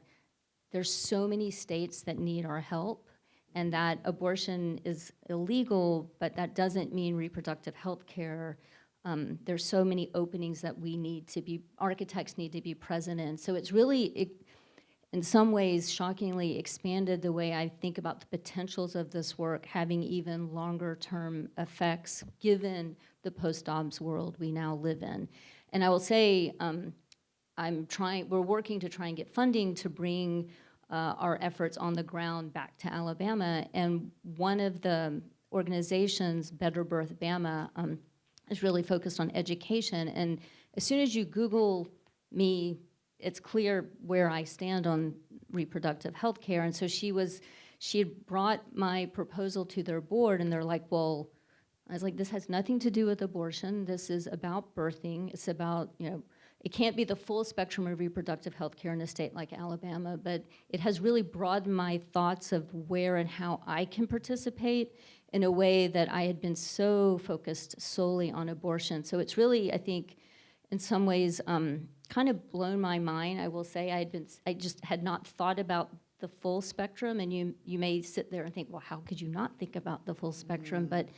there's so many states that need our help, and that abortion is illegal, but that doesn't mean reproductive health care. There's so many openings that architects need to be present in. So it's really, in some ways, shockingly expanded the way I think about the potentials of this work having even longer term effects given the post-Dobbs world we now live in. And I will say, we're working to try and get funding to bring our efforts on the ground back to Alabama. And one of the organizations, Better Birth Bama, is really focused on education. And as soon as you Google me, it's clear where I stand on reproductive health care. And so she had brought my proposal to their board, and they're like, well, I was like, this has nothing to do with abortion. This is about birthing. It's about, you know, it can't be the full spectrum of reproductive health care in a state like Alabama, but it has really broadened my thoughts of where and how I can participate in a way that I had been so focused solely on abortion. So it's really, I think, in some ways, kind of blown my mind, I will say. I just had not thought about the full spectrum, and you may sit there and think, well, how could you not think about the full spectrum? But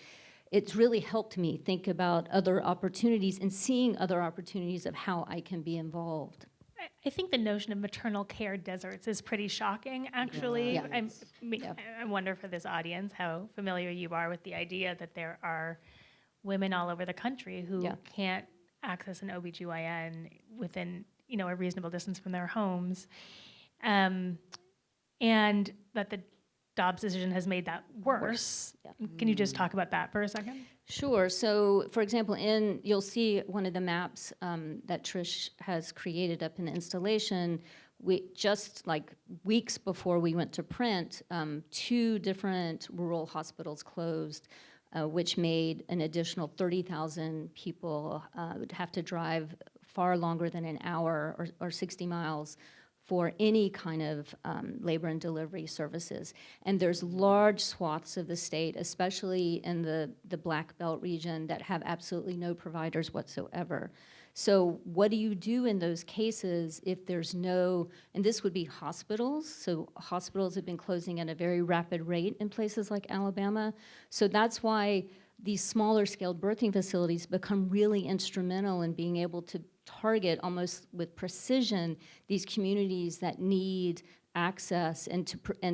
it's really helped me think about other opportunities and seeing other opportunities of how I can be involved. I think the notion of maternal care deserts is pretty shocking, actually. Yeah. I wonder for this audience how familiar you are with the idea that there are women all over the country who can't access an OBGYN within, a reasonable distance from their homes. And that the Dobbs decision has made that worse. Yeah. Can you just talk about that for a second? Sure. So, for example, you'll see one of the maps that Trish has created up in the installation. We just like weeks before we went to print, 2 different rural hospitals closed, which made an additional 30,000 people would have to drive far longer than an hour or 60 miles for any kind of labor and delivery services. And there's large swaths of the state, especially in the Black Belt region, that have absolutely no providers whatsoever. So what do you do in those cases if there's no, and this would be hospitals, so hospitals have been closing at a very rapid rate in places like Alabama. So that's why these smaller scale birthing facilities become really instrumental in being able to target almost with precision these communities that need access and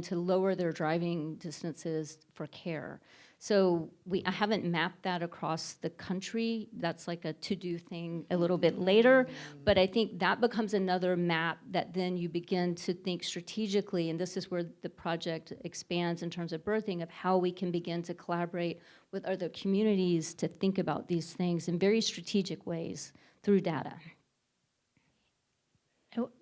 to lower their driving distances for care. So I haven't mapped that across the country. That's like a to-do thing a little bit later, but I think that becomes another map that then you begin to think strategically, and this is where the project expands in terms of birthing, of how we can begin to collaborate with other communities to think about these things in very strategic ways through data.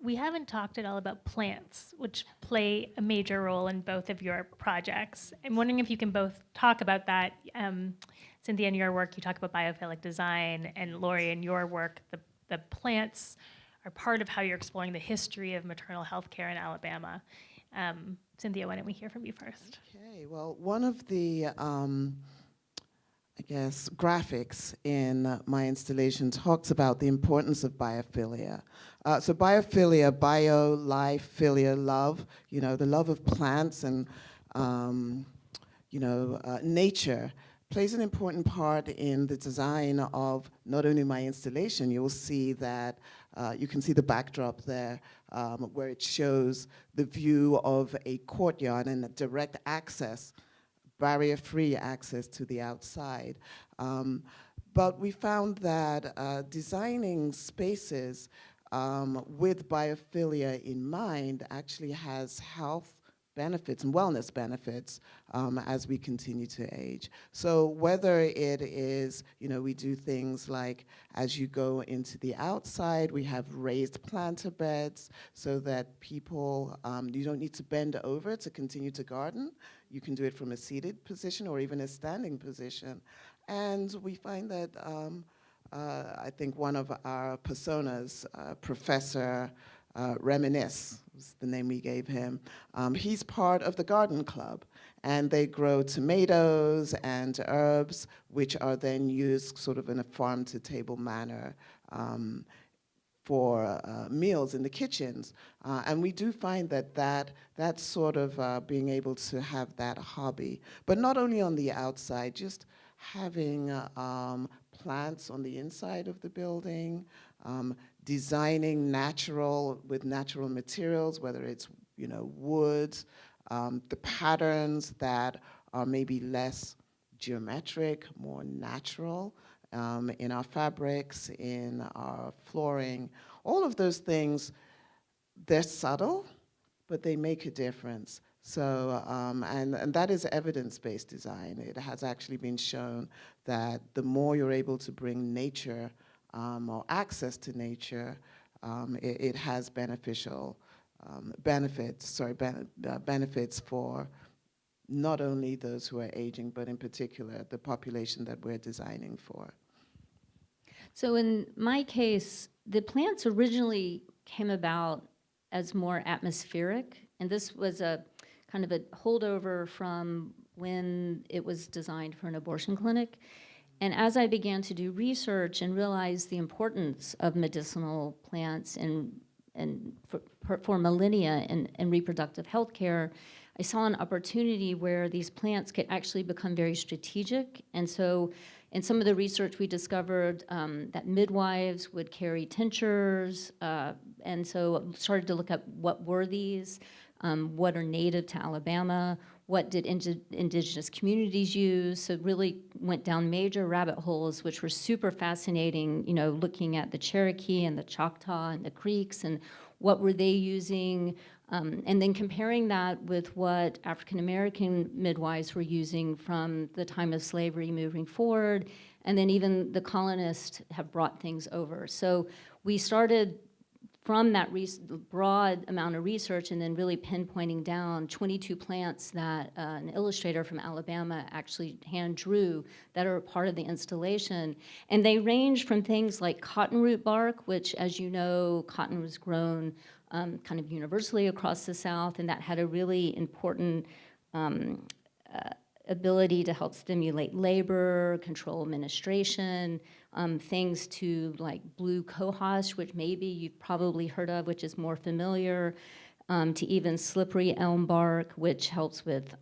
We haven't talked at all about plants, which play a major role in both of your projects. I'm wondering if you can both talk about that. Cynthia, in your work, you talk about biophilic design, and Lori, in your work, the plants are part of how you're exploring the history of maternal health care in Alabama. Cynthia, why don't we hear from you first? Okay, well, one of the graphics in my installation talks about the importance of biophilia. So biophilia, bio, life, philia, love, the love of plants and, nature plays an important part in the design of not only my installation. You'll see that, you can see the backdrop there where it shows the view of a courtyard and a direct access, barrier-free access to the outside. But we found that designing spaces with biophilia in mind actually has health benefits and wellness benefits as we continue to age. So whether it is, we do things like as you go into the outside, we have raised planter beds so that people, you don't need to bend over to continue to garden. You can do it from a seated position or even a standing position. And we find that I think one of our personas, Professor Reminisce, was the name we gave him. He's part of the garden club, and they grow tomatoes and herbs, which are then used sort of in a farm-to-table manner for meals in the kitchens. And we do find that sort of being able to have that hobby, but not only on the outside, just having plants on the inside of the building, designing with natural materials, whether it's wood, the patterns that are maybe less geometric, more natural in our fabrics, in our flooring. All of those things, they're subtle, but they make a difference. So, and that is evidence-based design. It has actually been shown that the more you're able to bring nature or access to nature, it has beneficial benefits for not only those who are aging, but in particular the population that we're designing for. So in my case, the plants originally came about as more atmospheric, and this was a kind of a holdover from when it was designed for an abortion clinic. And as I began to do research and realize the importance of medicinal plants and and for millennia in reproductive health care, I saw an opportunity where these plants could actually become very strategic. And so in some of the research we discovered that midwives would carry tinctures, and so started to look at what were these, what are native to Alabama, what did indigenous communities use, so really went down major rabbit holes, which were super fascinating, you know, looking at the Cherokee and the Choctaw and the Creeks and what were they using, and then comparing that with what African-American midwives were using from the time of slavery moving forward, and then even the colonists have brought things over. So we started from that broad amount of research and then really pinpointing down 22 plants that an illustrator from Alabama actually hand drew that are a part of the installation. And they range from things like cottonroot bark, which, as you know, cotton was grown kind of universally across the South, and that had a really important ability to help stimulate labor, control menstruation, things to like blue cohosh, which maybe you've probably heard of, which is more familiar, to even slippery elm bark, which helps with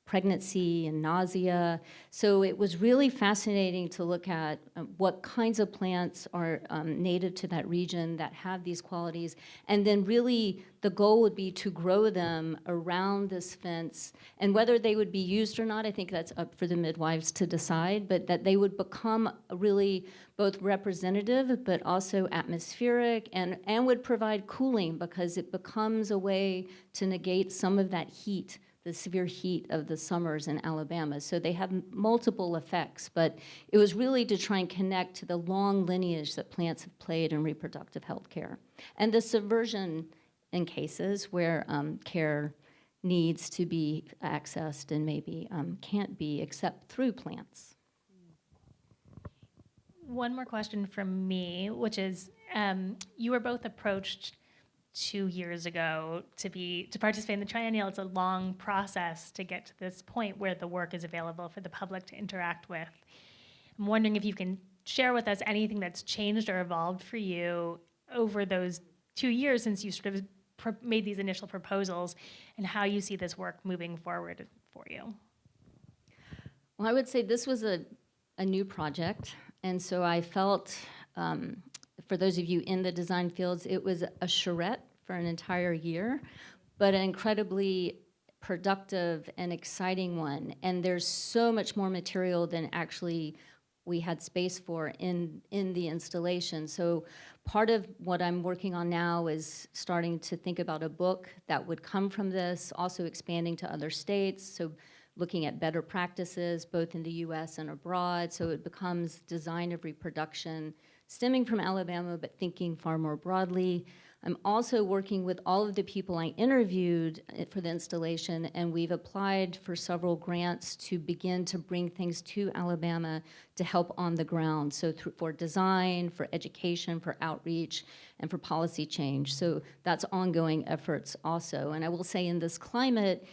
pregnancy and nausea. So it was really fascinating to look at what kinds of plants are native to that region that have these qualities. And then really the goal would be to grow them around this fence. And whether they would be used or not, I think that's up for the midwives to decide, but that they would become really both representative but also atmospheric and would provide cooling, because it becomes a way to negate some of that heat, the severe heat of the summers in Alabama. So they have multiple effects, but it was really to try and connect to the long lineage that plants have played in reproductive health care. And the subversion in cases where care needs to be accessed and maybe can't be except through plants. One more question from me, which is, you were both approached 2 years ago to participate in the triennial. It's a long process to get to this point where the work is available for the public to interact with. I'm wondering if you can share with us anything that's changed or evolved for you over those 2 years since you sort of made these initial proposals, and how you see this work moving forward for you. Well, I would say this was a new project, and so I felt, for those of you in the design fields, it was a charrette for an entire year, but an incredibly productive and exciting one. And there's so much more material than actually we had space for in the installation. So part of what I'm working on now is starting to think about a book that would come from this, also expanding to other states, so looking at better practices both in the US and abroad, so it becomes design of reproduction, stemming from Alabama, but thinking far more broadly. I'm also working with all of the people I interviewed for the installation, and we've applied for several grants to begin to bring things to Alabama to help on the ground. So for design, for education, for outreach, and for policy change. So that's ongoing efforts also. And I will say in this climate,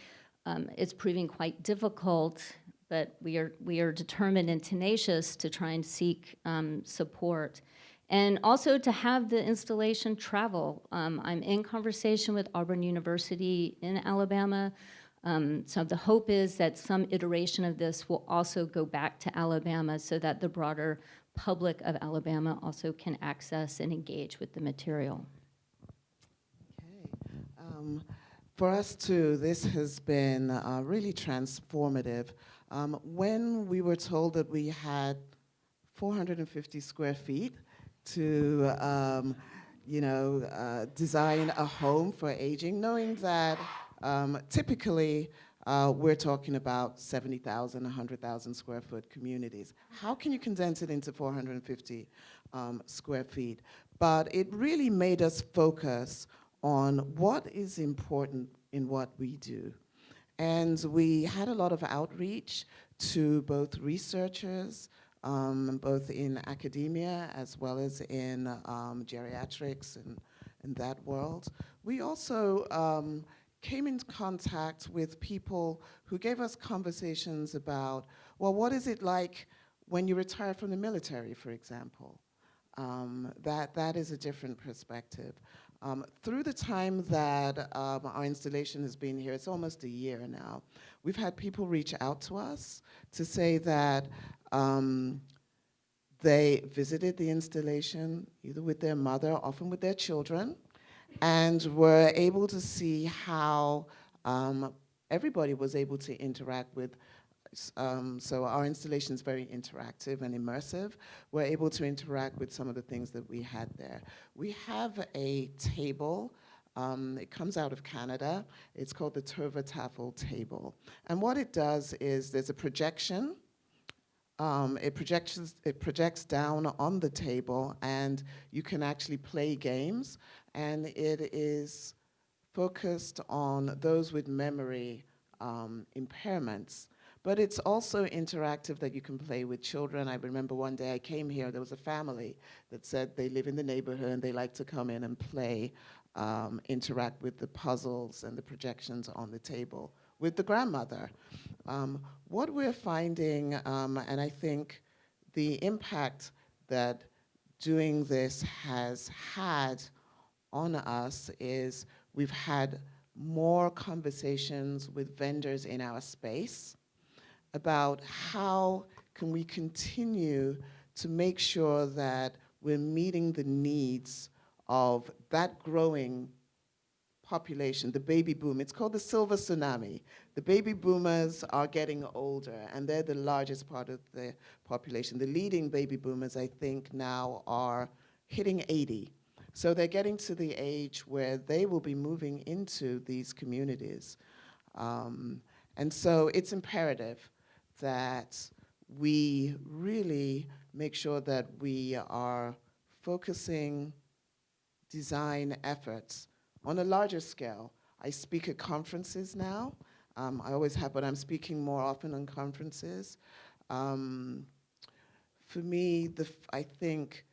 it's proving quite difficult, but we are determined and tenacious to try and seek support. And also to have the installation travel. I'm in conversation with Auburn University in Alabama. So the hope is that some iteration of this will also go back to Alabama so that the broader public of Alabama also can access and engage with the material. Okay. For us too, this has been really transformative. When we were told that we had 450 square feet to design a home for aging, knowing that typically we're talking about 70,000, 100,000 square foot communities. How can you condense it into 450 square feet? But it really made us focus on what is important in what we do. And we had a lot of outreach to both researchers, both in academia as well as in geriatrics and that world. We also came into contact with people who gave us conversations about, well, what is it like when you retire from the military, for example? That is a different perspective. Through the time that our installation has been here, it's almost a year now, we've had people reach out to us to say that they visited the installation either with their mother, often with their children, and were able to see how everybody was able to interact with. So our installation is very interactive and immersive. We're able to interact with some of the things that we had there. We have a table. It comes out of Canada. It's called the Tova Tafel table. And what it does is there's a projection. It projects down on the table, and you can actually play games. And it is focused on those with memory impairments. But it's also interactive that you can play with children. I remember one day I came here, there was a family that said they live in the neighborhood and they like to come in and play, interact with the puzzles and the projections on the table with the grandmother. What we're finding, and I think the impact that doing this has had on us is we've had more conversations with vendors in our space about how can we continue to make sure that we're meeting the needs of that growing population, the baby boom. It's called the silver tsunami. The baby boomers are getting older, and they're the largest part of the population. The leading baby boomers, I think, now are hitting 80. So they're getting to the age where they will be moving into these communities. And so it's imperative that we really make sure that we are focusing design efforts on a larger scale. I speak at conferences now. I always have, but I'm speaking more often on conferences. For me, I think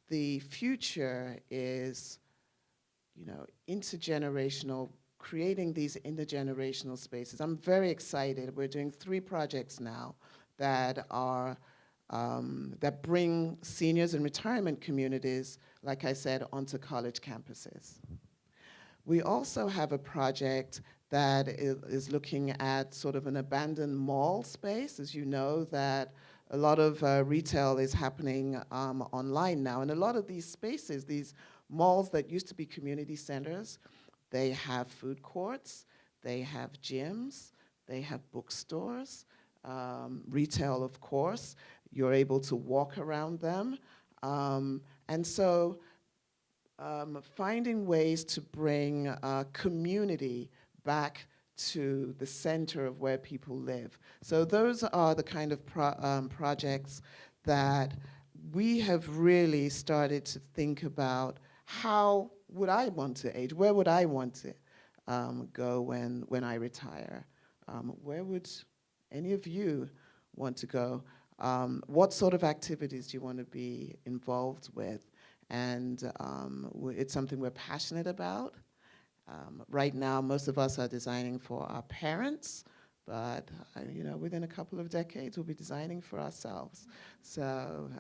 the future is, intergenerational, creating these intergenerational spaces. I'm very excited. We're doing 3 projects now that are that bring seniors and retirement communities, like I said, onto college campuses. We also have a project that is looking at sort of an abandoned mall space. As you know, that a lot of retail is happening online now. And a lot of these spaces, these malls that used to be community centers, they have food courts, they have gyms, they have bookstores, retail, of course. You're able to walk around them. And so finding ways to bring community back to the center of where people live. So those are the kind of projects that we have really started to think about. How would I want to age? Where would I want to go when I retire? Where would any of you want to go? What sort of activities do you want to be involved with? And it's something we're passionate about. Right now, most of us are designing for our parents, but within a couple of decades, we'll be designing for ourselves. So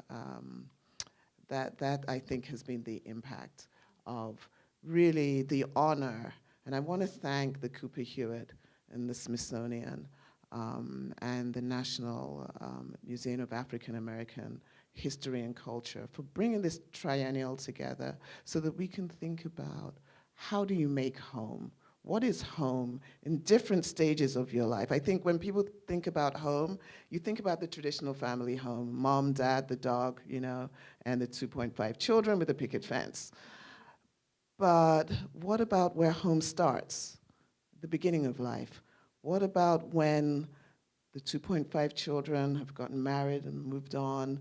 that I think has been the impact of really the honor. And I want to thank the Cooper Hewitt and the Smithsonian and the National Museum of African American History and Culture for bringing this triennial together so that we can think about how do you make home? What is home in different stages of your life? I think when people think about home, you think about the traditional family home, mom, dad, the dog, and the 2.5 children with a picket fence. But what about where home starts, the beginning of life? What about when the 2.5 children have gotten married and moved on,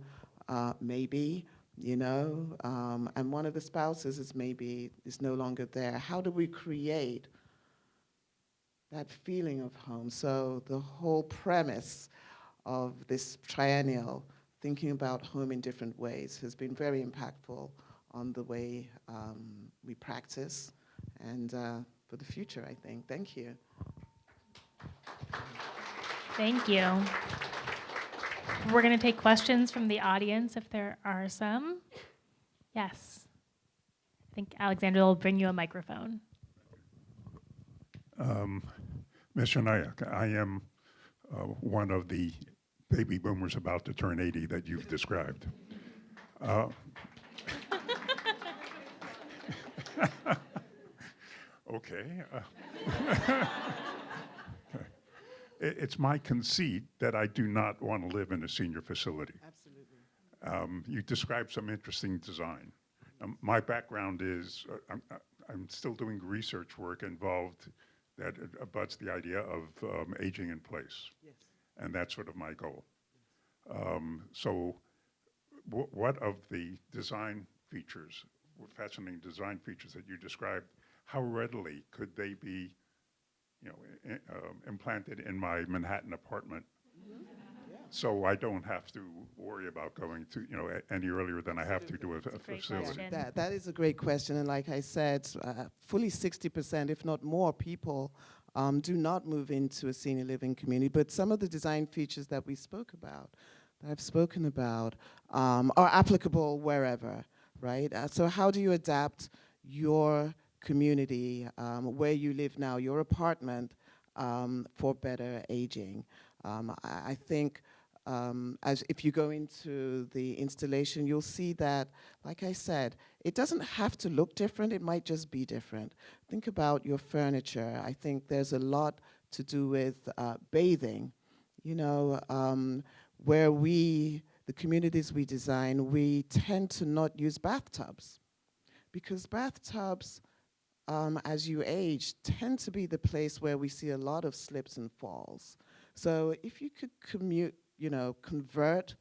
maybe, and one of the spouses is no longer there? How do we create that feeling of home? So the whole premise of this triennial, thinking about home in different ways, has been very impactful on the way we practice and for the future, I think. Thank you. Thank you. We're going to take questions from the audience if there are some. Yes. I think Alexandra will bring you a microphone. Ms. Shonaiya, I am one of the baby boomers about to turn 80 that you've described. Okay. It's my conceit that I do not want to live in a senior facility. Absolutely. You described some interesting design. My background is, I'm still doing research work involved that abuts the idea of aging in place. Yes. And that's sort of my goal. So what of the design features, fascinating design features that you described, how readily could they be implanted in my Manhattan apartment? So I don't have to worry about going to, any earlier than I have to do a great facility. question. That is a great question, and like I said, fully 60%, if not more, people do not move into a senior living community. But some of the design features that we spoke about, that I've spoken about, are applicable wherever, right? So how do you adapt your community, where you live now, your apartment, for better aging? I think as if you go into the installation, you'll see that, like I said, it doesn't have to look different, it might just be different. Think about your furniture. I think there's a lot to do with bathing. Where the communities we design, we tend to not use bathtubs because bathtubs, as you age, tend to be the place where we see a lot of slips and falls. So if you could convert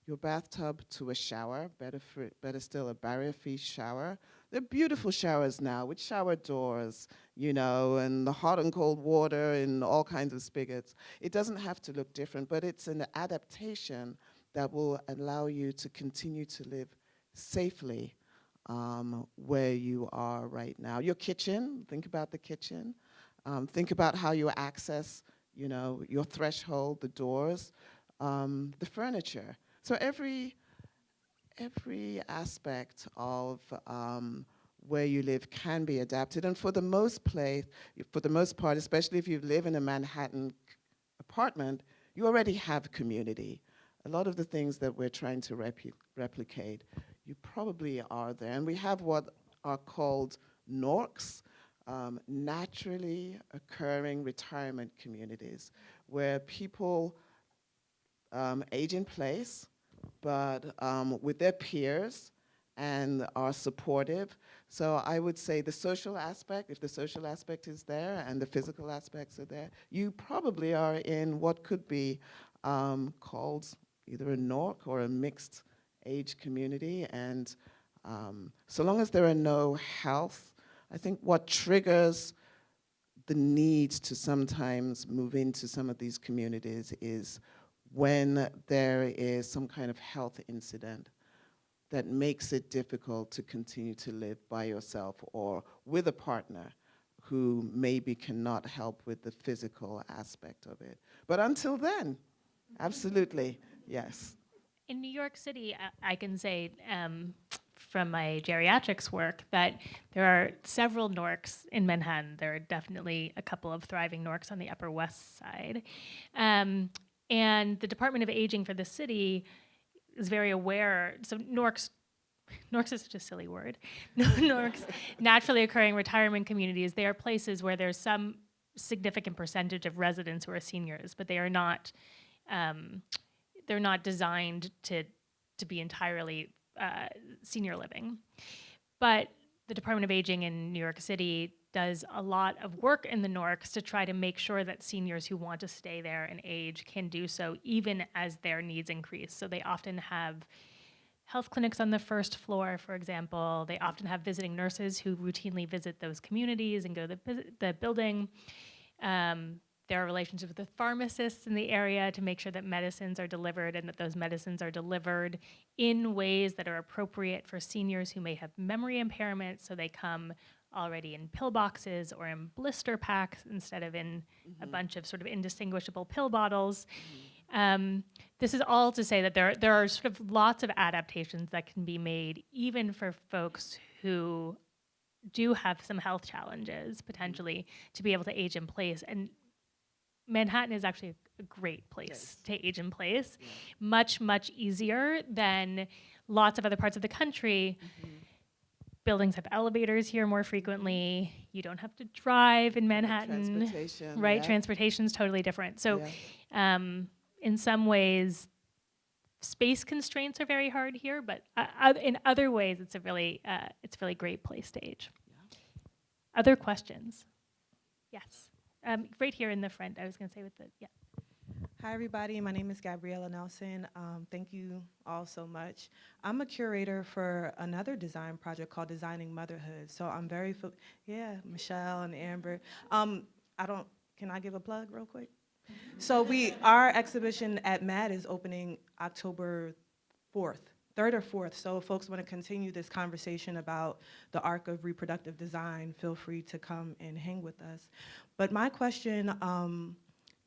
your bathtub to a shower, better still a barrier-free shower. There are beautiful showers now with shower doors, and the hot and cold water and all kinds of spigots. It doesn't have to look different, but it's an adaptation that will allow you to continue to live safely where you are right now. Your kitchen, think about the kitchen. Think about how you access, your threshold, the doors, the furniture. So every aspect of where you live can be adapted. And for the most part, especially if you live in a Manhattan apartment, you already have community. A lot of the things that we're trying to replicate, you probably are there. And we have what are called NORCs, naturally occurring retirement communities, where people age in place, but with their peers and are supportive. So I would say the social aspect, if the social aspect is there and the physical aspects are there, you probably are in what could be called either a NORC or a mixed age community. And so long as there are no health, I think what triggers the need to sometimes move into some of these communities is when there is some kind of health incident that makes it difficult to continue to live by yourself or with a partner who maybe cannot help with the physical aspect of it. But until then, absolutely, yes. In New York City, I can say from my geriatrics work that there are several NORCs in Manhattan. There are definitely a couple of thriving NORCs on the Upper West Side. And the Department of Aging for the city is very aware. So NORCs is such a silly word. NORCs, naturally occurring retirement communities, they are places where there's some significant percentage of residents who are seniors, but they are not, they're not designed to be entirely senior living. But the Department of Aging in New York City does a lot of work in the NORCs to try to make sure that seniors who want to stay there and age can do so even as their needs increase. So they often have health clinics on the first floor, for example. They often have visiting nurses who routinely visit those communities and go to the building. There are relationships with the pharmacists in the area to make sure that medicines are delivered and that those medicines are delivered in ways that are appropriate for seniors who may have memory impairment, so they come already in pill boxes or in blister packs instead of in a bunch of sort of indistinguishable pill bottles. This is all to say that there are sort of lots of adaptations that can be made, even for folks who do have some health challenges potentially, to be able to age in place. And Manhattan is actually a great place to age in place. Yeah. Much, much easier than lots of other parts of the country. Buildings have elevators here more frequently. You don't have to drive in Manhattan. Transportation, Right? yeah. Transportation's totally different. So Yeah. in some ways, space constraints are very hard here, but in other ways, it's a really great place to age. Other questions? Yes. Right here in the front, I was going to say yeah. Hi, everybody. My name is Gabriella Nelson. Thank you all so much. I'm a curator for another design project called Designing Motherhood. So I'm very, Michelle and Amber. Can I give a plug real quick? So our exhibition at MAD is opening October 4th. 3rd or 4th, so if folks want to continue this conversation about the arc of reproductive design, feel free to come and hang with us. But my question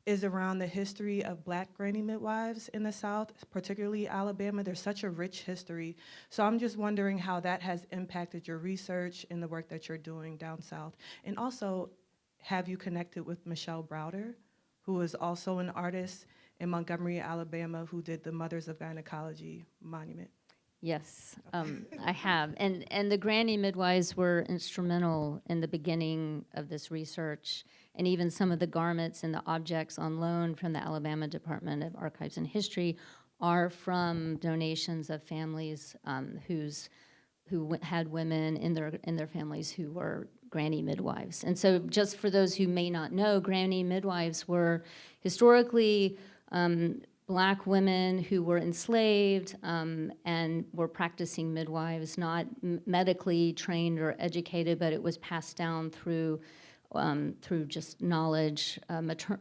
is around the history of Black granny midwives in the South, particularly Alabama. There's such a rich history. So I'm just wondering how that has impacted your research and the work that you're doing down South. And also, have you connected with Michelle Browder, who is also an artist in Montgomery, Alabama, who did the Mothers of Gynecology Monument? Yes, I have. And the granny midwives were instrumental in the beginning of this research, and even some of the garments and the objects on loan from the Alabama Department of Archives and History are from donations of families who had women in their families who were granny midwives. And so just for those who may not know, granny midwives were historically Black women who were enslaved and were practicing midwives, not medically trained or educated, but it was passed down through just knowledge,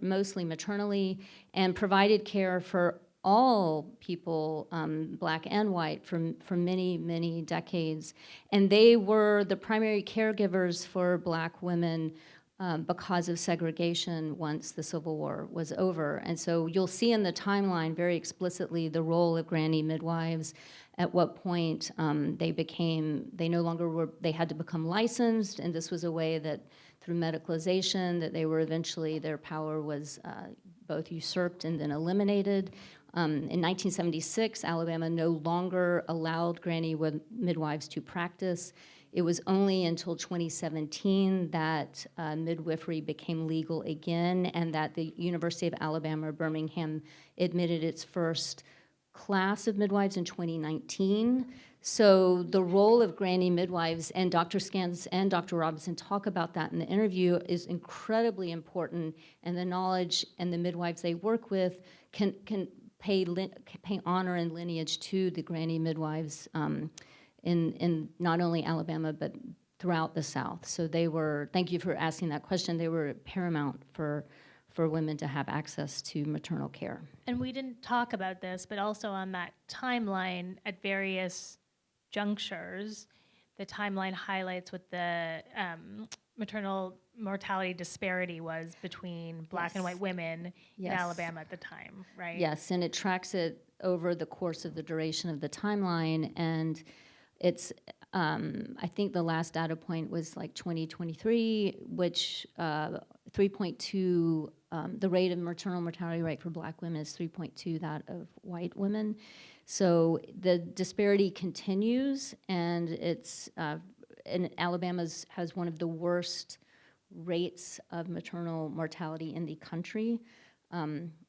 mostly maternally, and provided care for all people, Black and white, for many, many decades. And they were the primary caregivers for Black women because of segregation once the Civil War was over. And so you'll see in the timeline very explicitly the role of granny midwives, at what point they no longer were, they had to become licensed, and this was a way that through medicalization that they were eventually, their power was both usurped and then eliminated. In 1976, Alabama no longer allowed granny midwives to practice. It was only until 2017 that midwifery became legal again, and that the University of Alabama, Birmingham admitted its first class of midwives in 2019. So the role of granny midwives, and Dr. Scans and Dr. Robinson talk about that in the interview, is incredibly important, and the knowledge and the midwives they work with can pay honor and lineage to the granny midwives in not only Alabama, but throughout the South. So they were, thank you for asking that question, they were paramount for women to have access to maternal care. And we didn't talk about this, but also on that timeline at various junctures, the timeline highlights what the maternal mortality disparity was between Black and white women in Alabama at the time, right? Yes, and it tracks it over the course of the duration of the timeline, and it's, I think the last data point was like 2023, which 3.2, the rate of maternal mortality rate for Black women is 3.2 that of white women. So the disparity continues, and it's, and Alabama has one of the worst rates of maternal mortality in the country.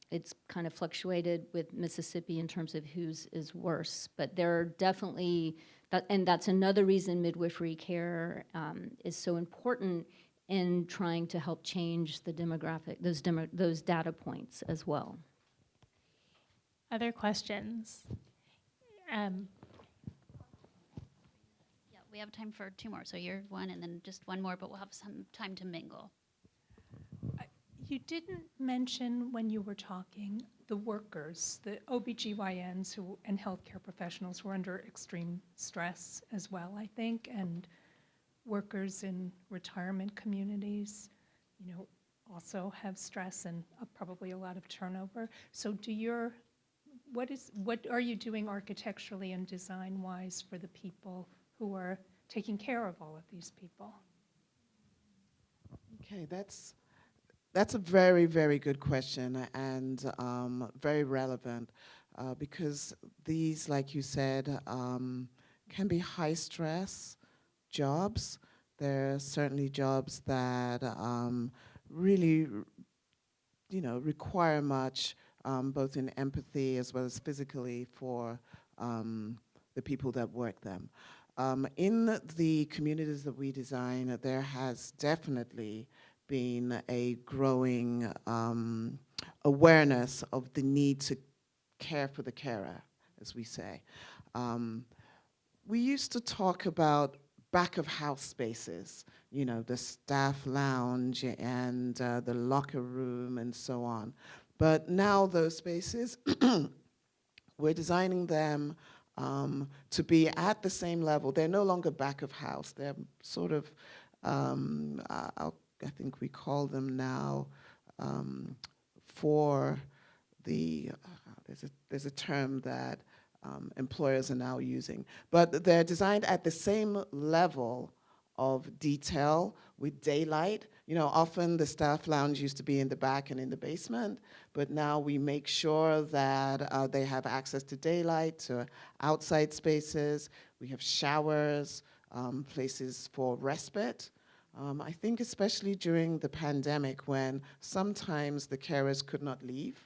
It's kind of fluctuated with Mississippi in terms of whose is worse, but there are definitely, and that's another reason midwifery care is so important in trying to help change the demographic, those data points as well. Other questions? Yeah, we have time for 2 more. So you're one, and then just one more, but we'll have some time to mingle. You didn't mention when you were talking the workers, the OBGYNs and healthcare professionals who are under extreme stress as well, I think, and workers in retirement communities. You know, also have stress and probably a lot of turnover. So what are you doing architecturally and design-wise for the people who are taking care of all of these people? Okay, that's a very, very good question, and very relevant, because these, like you said, can be high stress jobs. There are certainly jobs that really, require much, both in empathy as well as physically for the people that work them. In the communities that we design, there has definitely been a growing awareness of the need to care for the carer, as we say. We used to talk about back of house spaces, the staff lounge and the locker room and so on. But now those spaces, we're designing them to be at the same level. They're no longer back of house. They're sort of, I think we call them now for the, there's a term that employers are now using. But they're designed at the same level of detail with daylight. Often the staff lounge used to be in the back and in the basement, but now we make sure that they have access to daylight, to outside spaces. We have showers, places for respite. I think especially during the pandemic when sometimes the carers could not leave,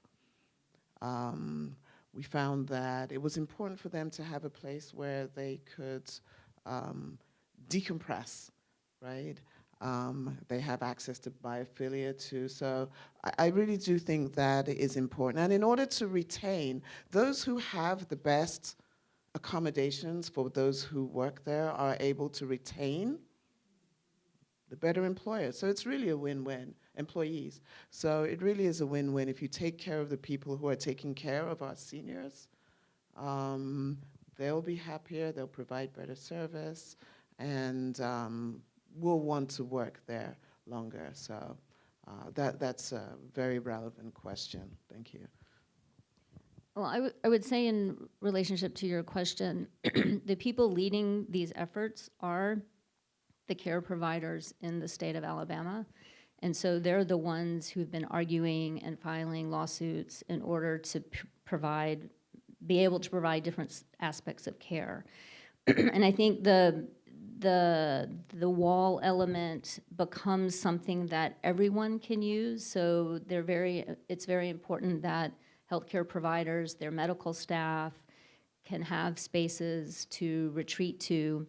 we found that it was important for them to have a place where they could decompress, right? They have access to biophilia too. So I really do think that is important. And in order to retain, those who have the best accommodations for those who work there are able to retain the better employers. So it's really a win-win, employees. So it really is a win-win if you take care of the people who are taking care of our seniors. They'll be happier, they'll provide better service, and will want to work there longer. So that's a very relevant question. Thank you. Well, I would say in relationship to your question, the people leading these efforts are the care providers in the state of Alabama. And so they're the ones who've been arguing and filing lawsuits in order to be able to provide different aspects of care. And I think the wall element becomes something that everyone can use. So it's very important that healthcare providers, their medical staff, can have spaces to retreat to.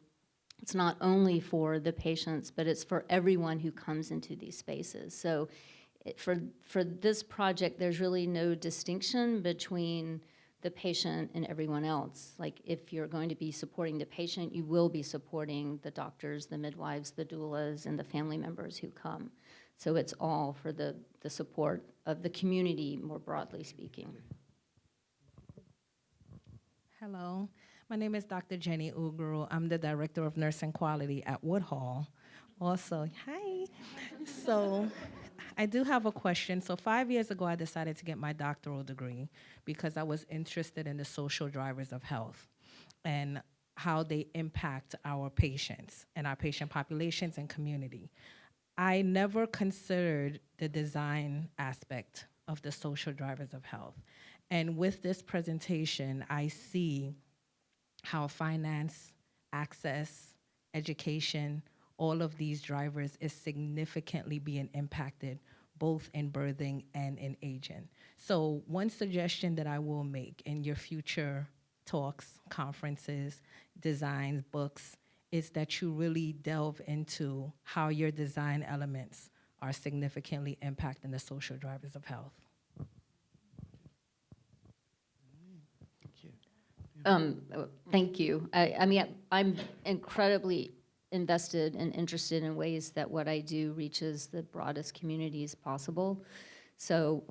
It's not only for the patients, but it's for everyone who comes into these spaces. So for this project, there's really no distinction between the patient and everyone else. Like if you're going to be supporting the patient, you will be supporting the doctors, the midwives, the doulas, and the family members who come. So it's all for the support of the community, more broadly speaking. Hello, my name is Dr. Jenny Uguru. I'm the Director of Nursing Quality at Woodhall. Also, hi. So I do have a question. So 5 years ago, I decided to get my doctoral degree because I was interested in the social drivers of health and how they impact our patients and our patient populations and community. I never considered the design aspect of the social drivers of health. And with this presentation, I see how finance, access, education, all of these drivers is significantly being impacted both in birthing and in aging. So one suggestion that I will make in your future talks, conferences, designs, books, is that you really delve into how your design elements are significantly impacting the social drivers of health. Thank you. I mean, I'm incredibly invested and interested in ways that what I do reaches the broadest communities possible. So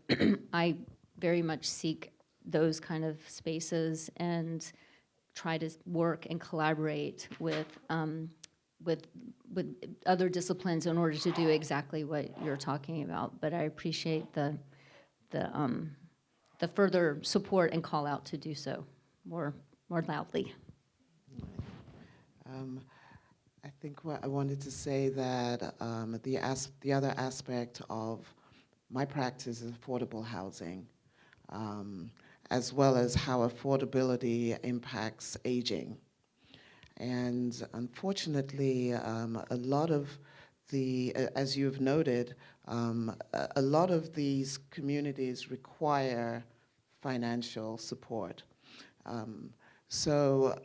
I very much seek those kind of spaces and try to work and collaborate with with other disciplines in order to do exactly what you're talking about. But I appreciate the further support and call out to do so more loudly. I think what I wanted to say that the other aspect of my practice is affordable housing, as well as how affordability impacts aging. And unfortunately, a lot of as you've noted, a lot of these communities require financial support. So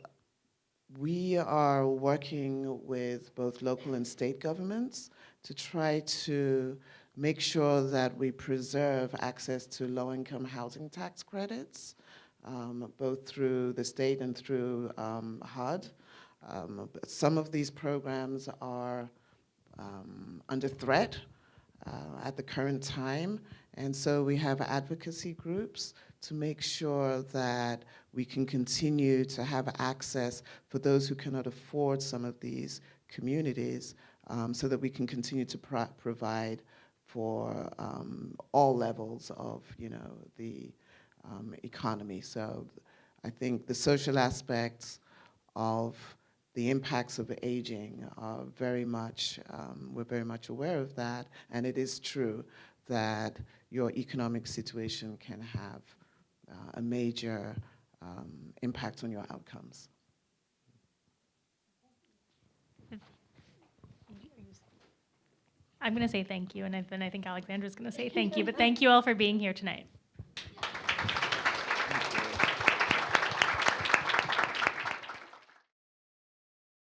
we are working with both local and state governments to try to make sure that we preserve access to low-income housing tax credits, both through the state and through HUD. Some of these programs are under threat at the current time, and so we have advocacy groups to make sure that we can continue to have access for those who cannot afford some of these communities, so that we can continue to provide for all levels of, the economy. So I think the social aspects of the impacts of aging are very much, we're very much aware of that, and it is true that your economic situation can have a major impact on your outcomes. I'm going to say thank you, and then I think Alexandra's going to say thank you, but thank you all for being here tonight.